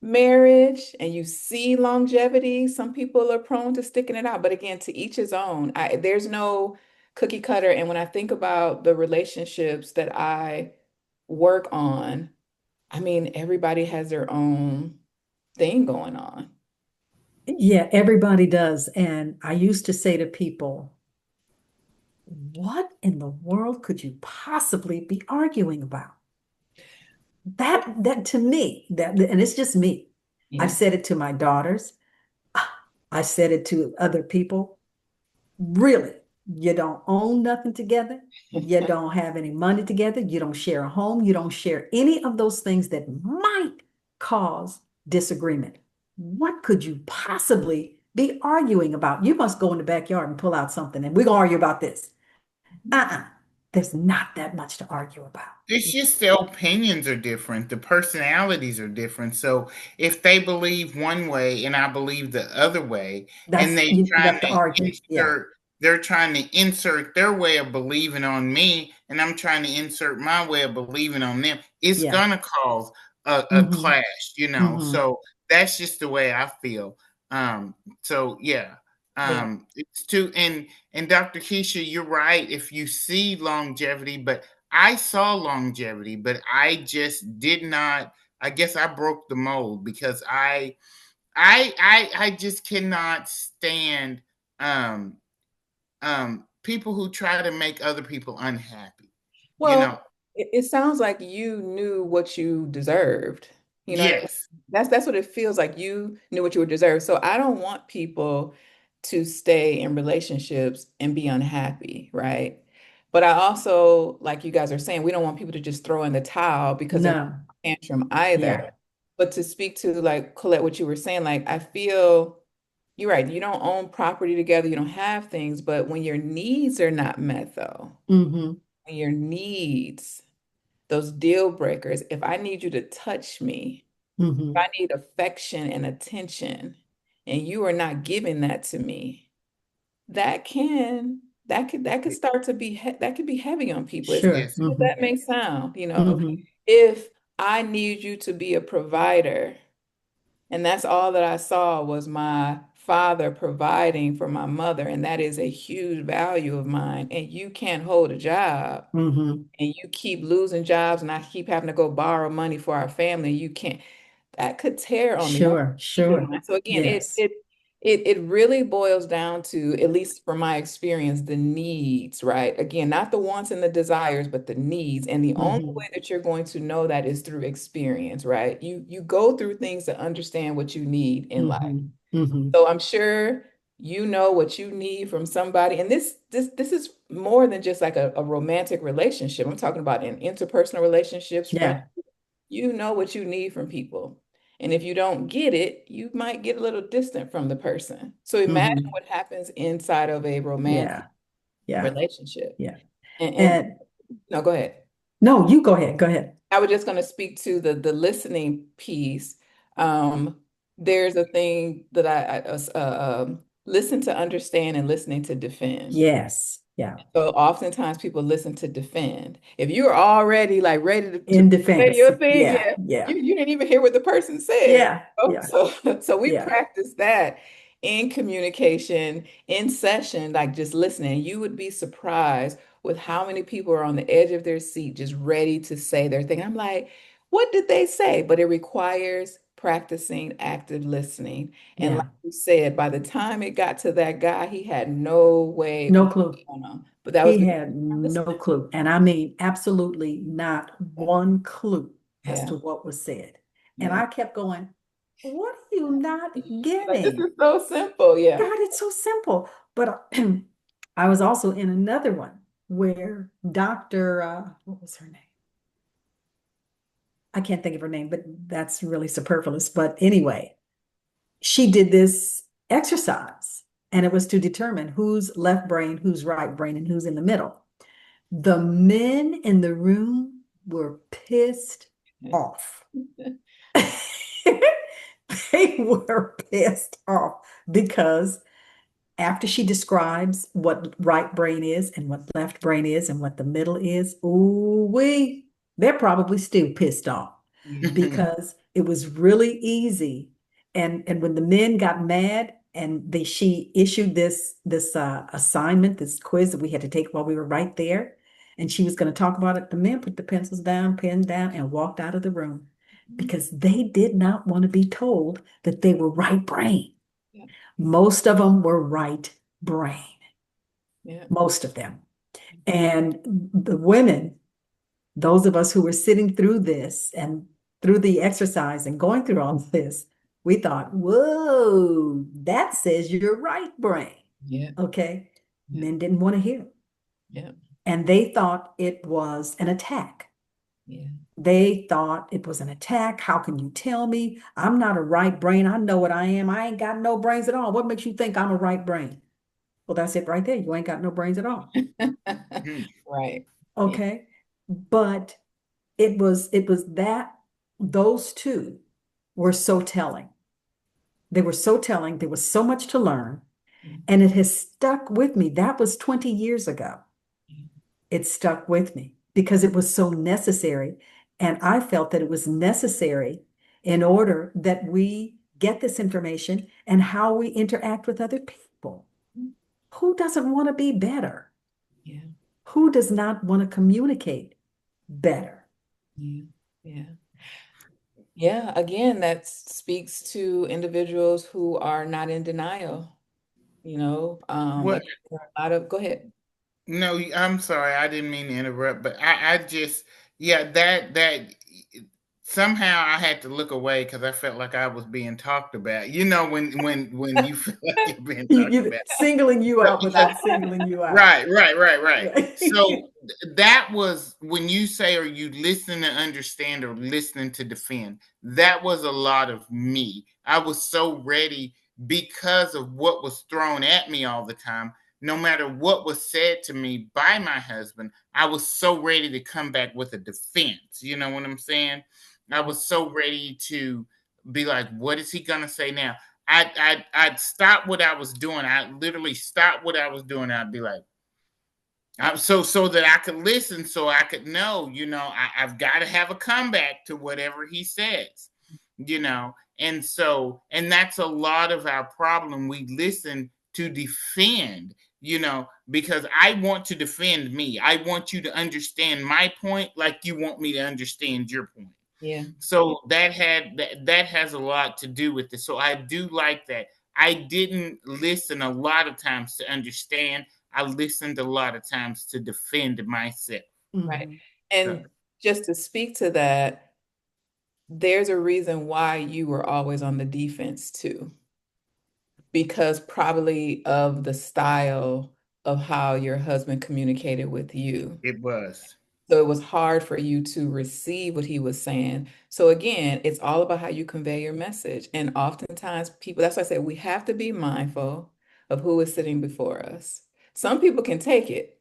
marriage and you see longevity, some people are prone to sticking it out. But again, to each his own. There's no cookie cutter. And when I think about the relationships that I work on, I mean, everybody has their own thing going on. Yeah, everybody does. And I used to say to people, what in the world could you possibly be arguing about? That to me, and it's just me. I've Yeah. said it to my daughters. I said it to other people. Really, you don't own nothing together. You don't have any money together. You don't share a home. You don't share any of those things that might cause disagreement. What could you possibly be arguing about? You must go in the backyard and pull out something and we're going to argue about this. Uh-uh. There's not that much to argue about. It's just the opinions are different, the personalities are different. So if they believe one way and I believe the other way, and That's they trying enough to to argue. Yeah. insert, they're trying to insert their way of believing on me, and I'm trying to insert my way of believing on them, it's Yeah. gonna cause a Mm-hmm. clash, you know. Mm-hmm. So that's just the way I feel. So yeah. Yeah. It's too and Dr. Keisha, you're right. If you see longevity, but I saw longevity, but I just did not. I guess I broke the mold because I just cannot stand people who try to make other people unhappy. You Well, know, it sounds like you knew what you deserved. You know what I mean? yes, That's what it feels like. You knew what you would deserve. So I don't want people to stay in relationships and be unhappy, right? But I also, like you guys are saying, we don't want people to just throw in the towel because they're No. tantrum either. Yeah. But to speak to like Colette, what you were saying, like I feel you're right. You don't own property together, you don't have things, but when your needs are not met though, Mm-hmm. when your needs, those deal breakers, if I need you to touch me, if Mm-hmm. I need affection and attention, and you are not giving that to me, that could start to be that could be heavy on people. As Sure. yes, as Mm-hmm. that may sound, Mm-hmm. if I need you to be a provider, and that's all that I saw was my father providing for my mother, and that is a huge value of mine, and you can't hold a job Mm-hmm. and you keep losing jobs and I keep having to go borrow money for our family, you can't, that could tear on the Sure. human Sure. mind. So again, Yes. it really boils down to, at least from my experience, the needs, right? Again, not the wants and the desires, but the needs. And the only Mm-hmm. way that you're going to know that is through experience, right? You go through things to understand what you need in life. Mm-hmm. Mm-hmm. So I'm sure you know what you need from somebody. And this is more than just like a romantic relationship. I'm talking about in interpersonal relationships, friends. Yeah. You know what you need from people. And if you don't get it, you might get a little distant from the person. So imagine Mm-hmm. what happens inside of a romantic Yeah. Yeah. relationship. Yeah. And And no, go ahead. no, you go ahead. Go ahead. I was just going to speak to the listening piece. There's a thing that I listen to understand and listening to defend. Yes. Yeah. So oftentimes people listen to defend. If you're already like ready to In say your defense. thing, Yeah. yeah, Yeah. you didn't even hear what the person said. Yeah. You know? Yeah. So we Yeah. practice that in communication, in session, like just listening. You would be surprised with how many people are on the edge of their seat, just ready to say their thing. I'm like, what did they say? But it requires practicing active listening. And like Yeah. you said, by the time it got to that guy, he had no way No of clue. going on. But that was He because had you weren't no listening. clue. And I mean, absolutely not one clue as Yeah, to what was said. And yeah. I kept going, what are you not Like this getting? is so simple. Yeah. God, it's so simple. But I was also in another one where Dr. What was her name? I can't think of her name, but that's really superfluous. But anyway, she did this exercise, and it was to determine who's left brain, who's right brain, and who's in the middle. The men in the room were pissed off. They were pissed off because after she describes what right brain is and what left brain is and what the middle is, ooh they're probably still pissed off because it was really easy. And when the men got mad and she issued this assignment, this quiz that we had to take while we were right there, and she was going to talk about it, the men put the pencils down, pen down, and walked out of the room because they did not want to be told that they were right brain. Yeah. Most of them were right brain, Yeah. most of them. And the women, those of us who were sitting through this and through the exercise and going through all of this, We thought, whoa, that says you're right brain. Yeah. Okay. Yeah. Men didn't want to hear it. Yeah. And they thought it was an attack. Yeah. They thought it was an attack. How can you tell me? I'm not a right brain. I know what I am. I ain't got no brains at all. What makes you think I'm a right brain? Well, that's it right there. You ain't got no brains at all. Hmm. Right. Yeah. Okay. But it was that those two were so telling. They were so telling. There was so much to learn. And it has stuck with me. That was 20 years ago. It stuck with me because it was so necessary. And I felt that it was necessary in order that we get this information and how we interact with other people. Who doesn't want to be better? Yeah. Who does not want to communicate better? Yeah. Yeah. Yeah. Again, that speaks to individuals who are not in denial. What? Again, there are a lot of, go ahead. No, I'm sorry. I didn't mean to interrupt, but I just, yeah, that somehow I had to look away because I felt like I was being talked about. You know, when you feel like you're being talked You about. singling you But out because without singling you out. right. Right. So that was when you say, are you listening to understand or listening to defend? That was a lot of me. I was so ready because of what was thrown at me all the time. No matter what was said to me by my husband, I was so ready to come back with a defense. You know what I'm saying? I Yeah. was so ready to be like, what is he gonna say now? I'd stop what I was doing. I literally stop what I was doing. I'd be like, so that I could listen, so I could know, I've got to have a comeback to whatever he says, and that's a lot of our problem. We listen to defend, because I want to defend me. I want you to understand my point like you want me to understand your point. Yeah. So that has a lot to do with this. So I do like that. I didn't listen a lot of times to understand. I listened a lot of times to defend myself. Right. Mhm. So, And just to speak to that, there's a reason why you were always on the defense too, because probably of the style of how your husband communicated with you. it was. So it was hard for you to receive what he was saying. So again, it's all about how you convey your message. And oftentimes people, that's why I say we have to be mindful of who is sitting before us. Some people can take it.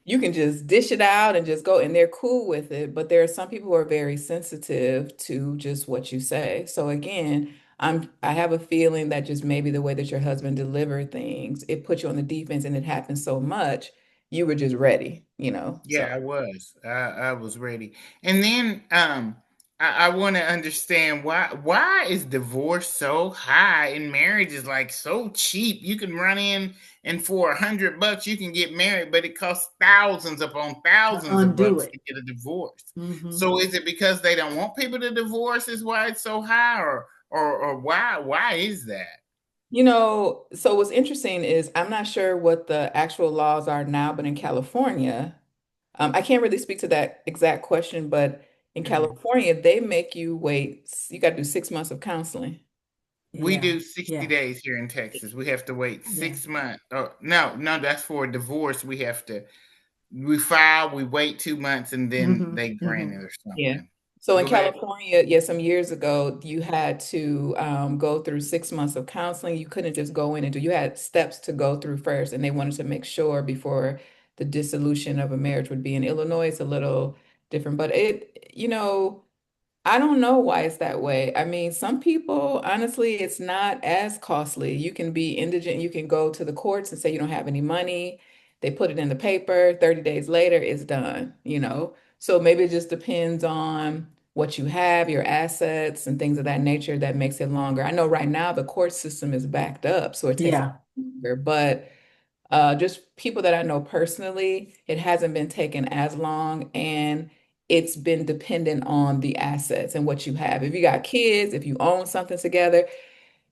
You can just dish it out and just go, and they're cool with it. But there are some people who are very sensitive to just what you say. So again, I have a feeling that just maybe the way that your husband delivered things, it put you on the defense and it happened so much, you were just ready. Yeah, So I was. I was ready. And then I want to understand why is divorce so high and marriage is like so cheap. You can run in and for $100 you can get married, but it costs thousands upon To thousands of undo bucks it. to get a divorce. Hmm. So is it because they don't want people to divorce is why it's so high, or why is that? So what's interesting is I'm not sure what the actual laws are now, but in California, I can't really speak to that exact question, but in Mhm. California, they make you wait. You got to do 6 months of counseling. We Yeah. do 60 Yeah. days here in Texas. We have to wait Yeah. 6 months. Oh, no, that's for a divorce. We file, we wait 2 months, and then Hmm. they grant Hmm. it or Yeah. something. So in Go ahead. California, yeah, some years ago, you had to go through 6 months of counseling. You couldn't just go in and do, you had steps to go through first, and they wanted to make sure before the dissolution of a marriage would be. In Illinois, it's a little different, but I don't know why it's that way. I mean, some people, honestly, it's not as costly. You can be indigent, you can go to the courts and say you don't have any money. They put it in the paper, 30 days later, it's done. So maybe it just depends on what you have, your assets, and things of that nature that makes it longer. I know right now the court system is backed up, so it takes Yeah. longer, but just people that I know personally, it hasn't been taken as long, and it's been dependent on the assets and what you have. If you got kids, if you own something together,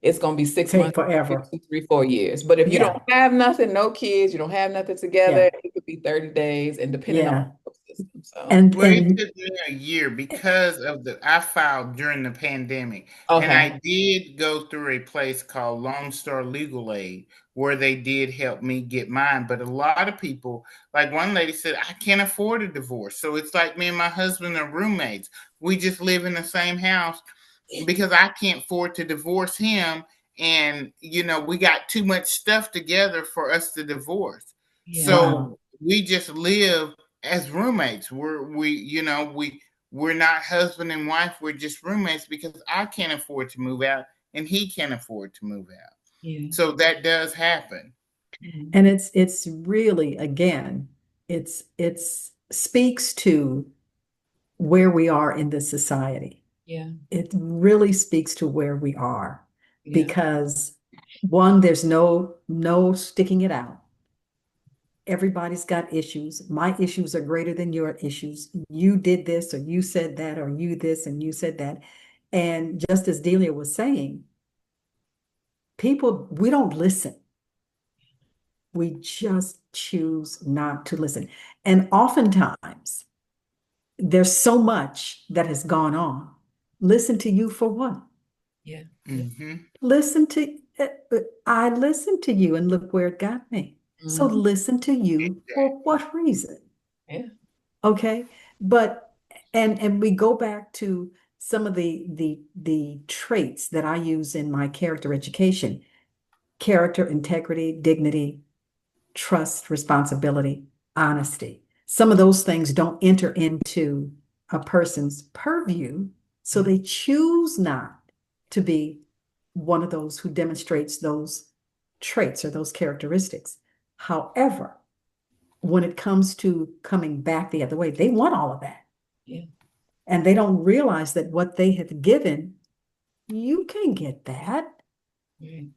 it's going to be six Take months, forever. 2, 3, 4 years. But if you don't Yeah. have nothing, no kids, you don't have nothing Yeah. together, it could be 30 days, and depending on Yeah. the system. So, And Well, it and took me a year because of I filed during the pandemic, and okay. I did go through a place called Lone Star Legal Aid where they did help me get mine. But a lot of people, like one lady said, I can't afford a divorce. So it's like me and my husband are roommates. We just live in the same house because I can't afford to divorce him. And, we got too much stuff together for us to divorce. Yeah. wow. So we just live as roommates. We're not husband and wife. We're just roommates because I can't afford to move out and he can't afford to move out. Yeah. So that does happen. Mhm. And it's really, again, it's speaks to where we are in this society. Yeah. It really speaks to where we are Yeah. because one, there's no sticking it out. Everybody's got issues. My issues are greater than your issues. You did this, or you said that, or you this, and you said that. And just as Delia was saying, people, we don't listen. We just choose not to listen. And oftentimes, there's so much that has gone on. Listen to you for what? Yeah. Yeah. Hmm. Listen to, I listened to you and look where it got me. So Mhm. listen to you for what reason? Yeah. Okay. But, and we go back to some of the traits that I use in my character education: character, integrity, dignity, trust, responsibility, honesty. Some of those things don't enter into a person's purview, so Yeah. they choose not to be one of those who demonstrates those traits or those characteristics. However, when it comes to coming back the other way, they want all of that. Yeah. And they don't realize that what they have given, you can get that. Right.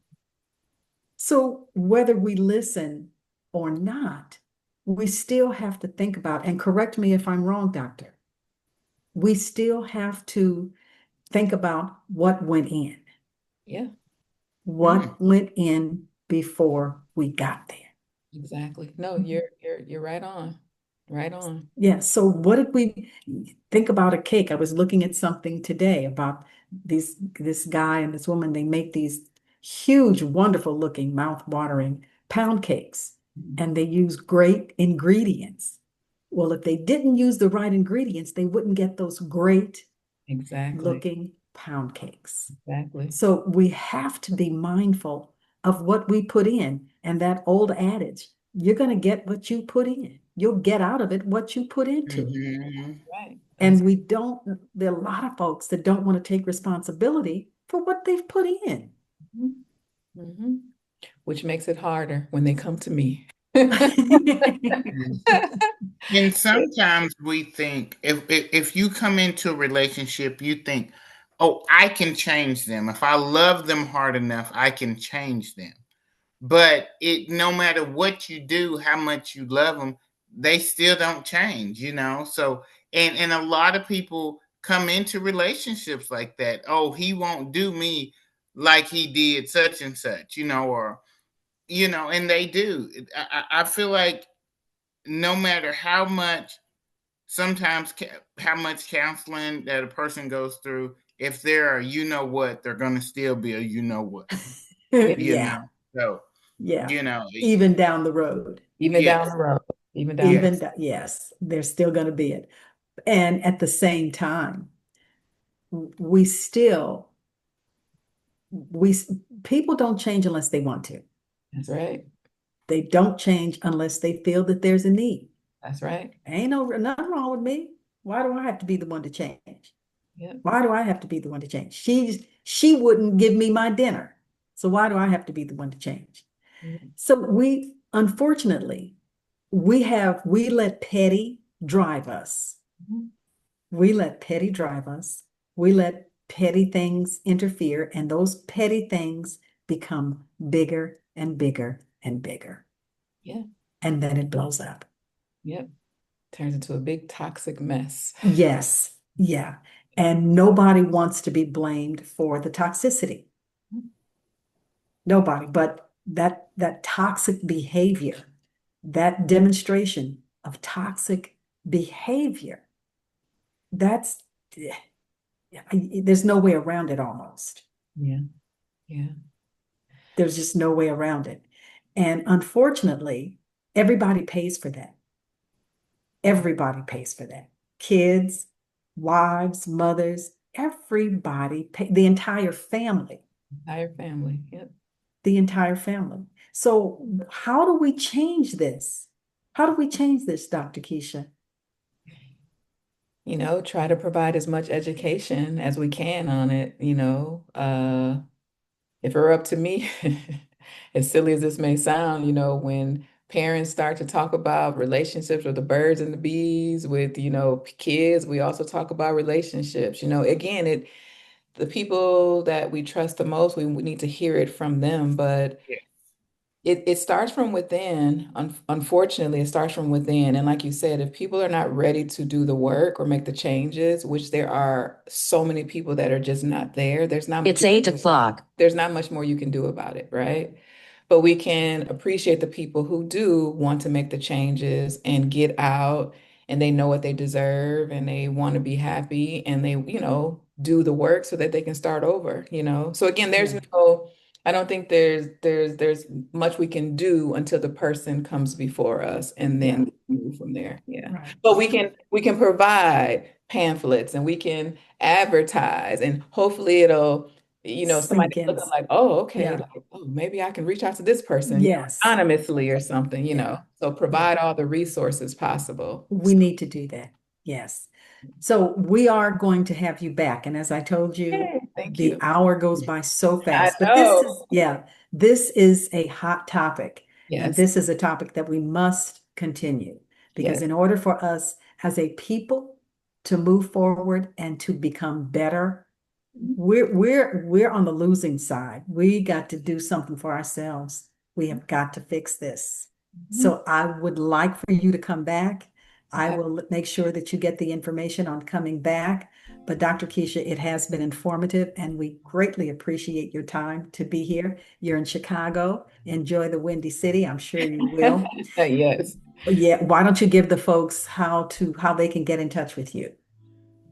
So whether we listen or not, we still have to think about, and correct me if I'm wrong, doctor, we still have to think about what went in, Yeah. Mm. what went in before we got there. Exactly. No, you're right on. Right on. Yeah, so what did we think about a cake? I was looking at something today about this guy and this woman. They make these huge, wonderful looking, mouth-watering pound cakes, Mhm. and they use great ingredients. Well, if they didn't use the right ingredients, they wouldn't get those great Exactly. looking pound cakes. Exactly. So we have to be mindful of what we put in. And that old adage, you're going to get what you put in. You'll get out of it what you put into it. Hmm. Right. And we don't, there are a lot of folks that don't want to take responsibility for what they've put in. Mm-hmm. Which makes it harder when they come to me. And sometimes we think if you come into a relationship, you think, "Oh, I can change them. If I love them hard enough, I can change them." But it no matter what you do, how much you love them, they still don't change. So and a lot of people come into relationships like that. Oh, he won't do me like he did such and such, or and they do. I feel like no matter how much sometimes how much counseling that a person goes through, if they're a what, they're going to still be a what, Yeah. you know. Yeah, So, yeah. you know, Even down the road. Even down yes, the road. Even down the road. yes. Yes, there's still going to be it. And at the same time, we still, we, people don't change unless they want to. That's right. They don't change unless they feel that there's a need. That's right. Ain't nothing wrong with me. Why do I have to be the one to change? Yep. Why do I have to be the one to change? She wouldn't give me my dinner. So why do I have to be the one to change? Yep. So we, unfortunately, we let petty drive us. Mhm. We let petty drive us. We let petty things interfere, and those petty things become bigger and bigger and bigger. Yeah. And then it blows up. Yep. Turns into a big toxic mess. Yes, yeah. And nobody wants to be blamed for the toxicity. Nobody, but that toxic behavior, that demonstration of toxic behavior, that's, there's no way around it almost. Yeah. Yeah. There's just no way around it. And unfortunately, everybody pays for that. Everybody pays for that. Kids, wives, mothers, everybody pay, the entire family, Entire family. Yep. the entire family. So how do we change this? How do we change this, Dr. Keisha? Try to provide as much education as we can on it, if it were up to me, as silly as this may sound, when parents start to talk about relationships with the birds and the bees, with, kids, we also talk about relationships. Again, the people that we trust the most, we need to hear it from them. But Yeah. it starts from within. Unfortunately, it starts from within. And like you said, if people are not ready to do the work or make the changes, which there are so many people that are just not there, there's not It's 8 o'clock. There's not much more you can do about it, right? But we can appreciate the people who do want to make the changes and get out, and they know what they deserve and they want to be happy, and they, do the work so that they can start over. So again, there's Yeah. I don't think there's much we can do until the person comes before us, and Yeah. then move from there. Yeah. Right. But we can provide pamphlets, and we can advertise, and hopefully it'll, somebody Sink in. looking like, oh, okay, Yeah. like, oh, maybe I can reach out to this person, Yes. anonymously or something, Yeah. So provide all the resources possible. We need to do that. Yes. So we are going to have you back. And as I told you, Yay, thank the you. hour goes by so I fast. But know. this is a hot topic. And Yes. this is a topic that we must continue, because Yes. in order for us as a people to move forward and to become better, we're on the losing side. We got to do something for ourselves. We have got to fix this. So I would like for you to come back. I Okay. will make sure that you get the information on coming back. But Dr. Keisha, it has been informative, and we greatly appreciate your time to be here. You're in Chicago. Enjoy the Windy City. I'm sure you will. Yes. Yeah. Why don't you give the folks how they can get in touch with you?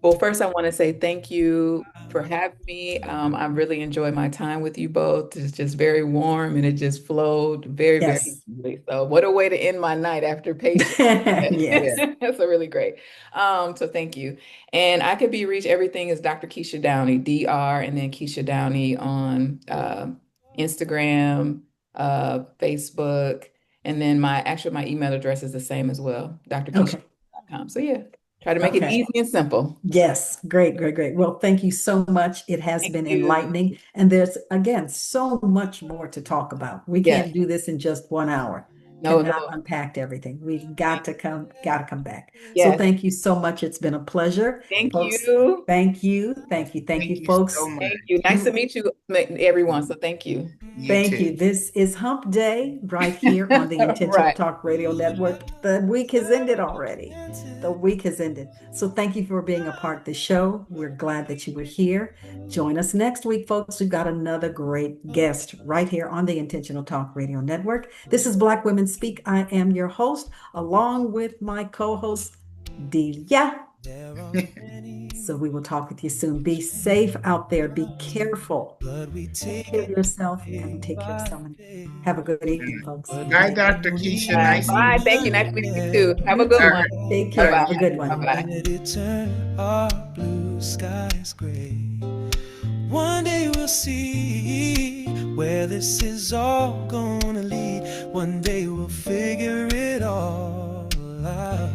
Well, first, I want to say thank you for having me. I really enjoyed my time with you both. It's just very warm, and it just flowed very, very Yes. easily. So, what a way to end my night after patient. Yes. That's a really great. So thank you. And I could be reached. Everything is Dr. Keisha Downey, DR, and then Keisha Downey on Instagram, Facebook, and then my email address is the same as well, Okay. drkeisha.com. So yeah. Try to make it Okay. easy and simple. Yes, great, great, great. Well, thank you so much. It has Thank been you. enlightening. And there's, again, so much more to talk about. We Yes. can't do this in just 1 hour. No, Cannot no. unpack everything. We've got to come back. So Yes. thank you so much. It's been a pleasure. Thank Folks, you. thank you. Thank you. Thank you, folks. so much. Thank you. Nice to meet you, everyone. So thank you. Thank too. you. This is Hump Day right here on the Intentional Right. Talk Radio Network. The week has ended already. The week has ended. So thank you for being a part of the show. We're glad that you were here. Join us next week, folks. We've got another great guest right here on the Intentional Talk Radio Network. This is Black Women Speak. I am your host, along with my co-host, Delia. So we will talk with you soon. Be safe out there. Be careful. Take care of yourself and take care of someone. Have a good evening, folks. Bye, Dr. Keisha. Nice to Bye. meet Thank you. Nice meeting you too. Have a good All one. right. Take care. Bye-bye. Have a good one. Bye-bye. Let it turn our blue skies gray. One day we'll see where this is all gonna lead. One day we'll figure it all out.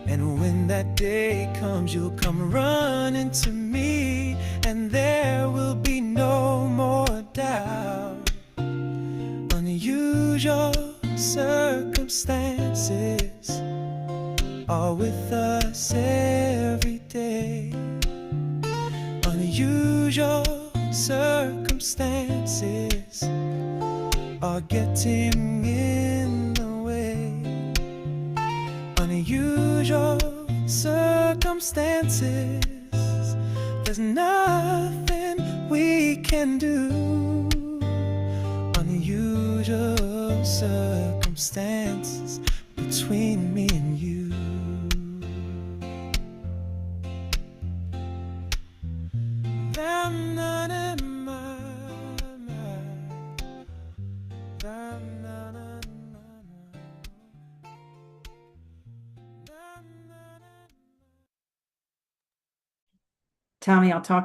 And when that day comes, you'll come running to me, and there will be no more doubt. Unusual circumstances are with us every day. Unusual circumstances are getting in the way. Unusual circumstances, there's nothing we can do. Unusual circumstances, but between me and you. I'm not in my mind. I'm not Tommy, I'll talk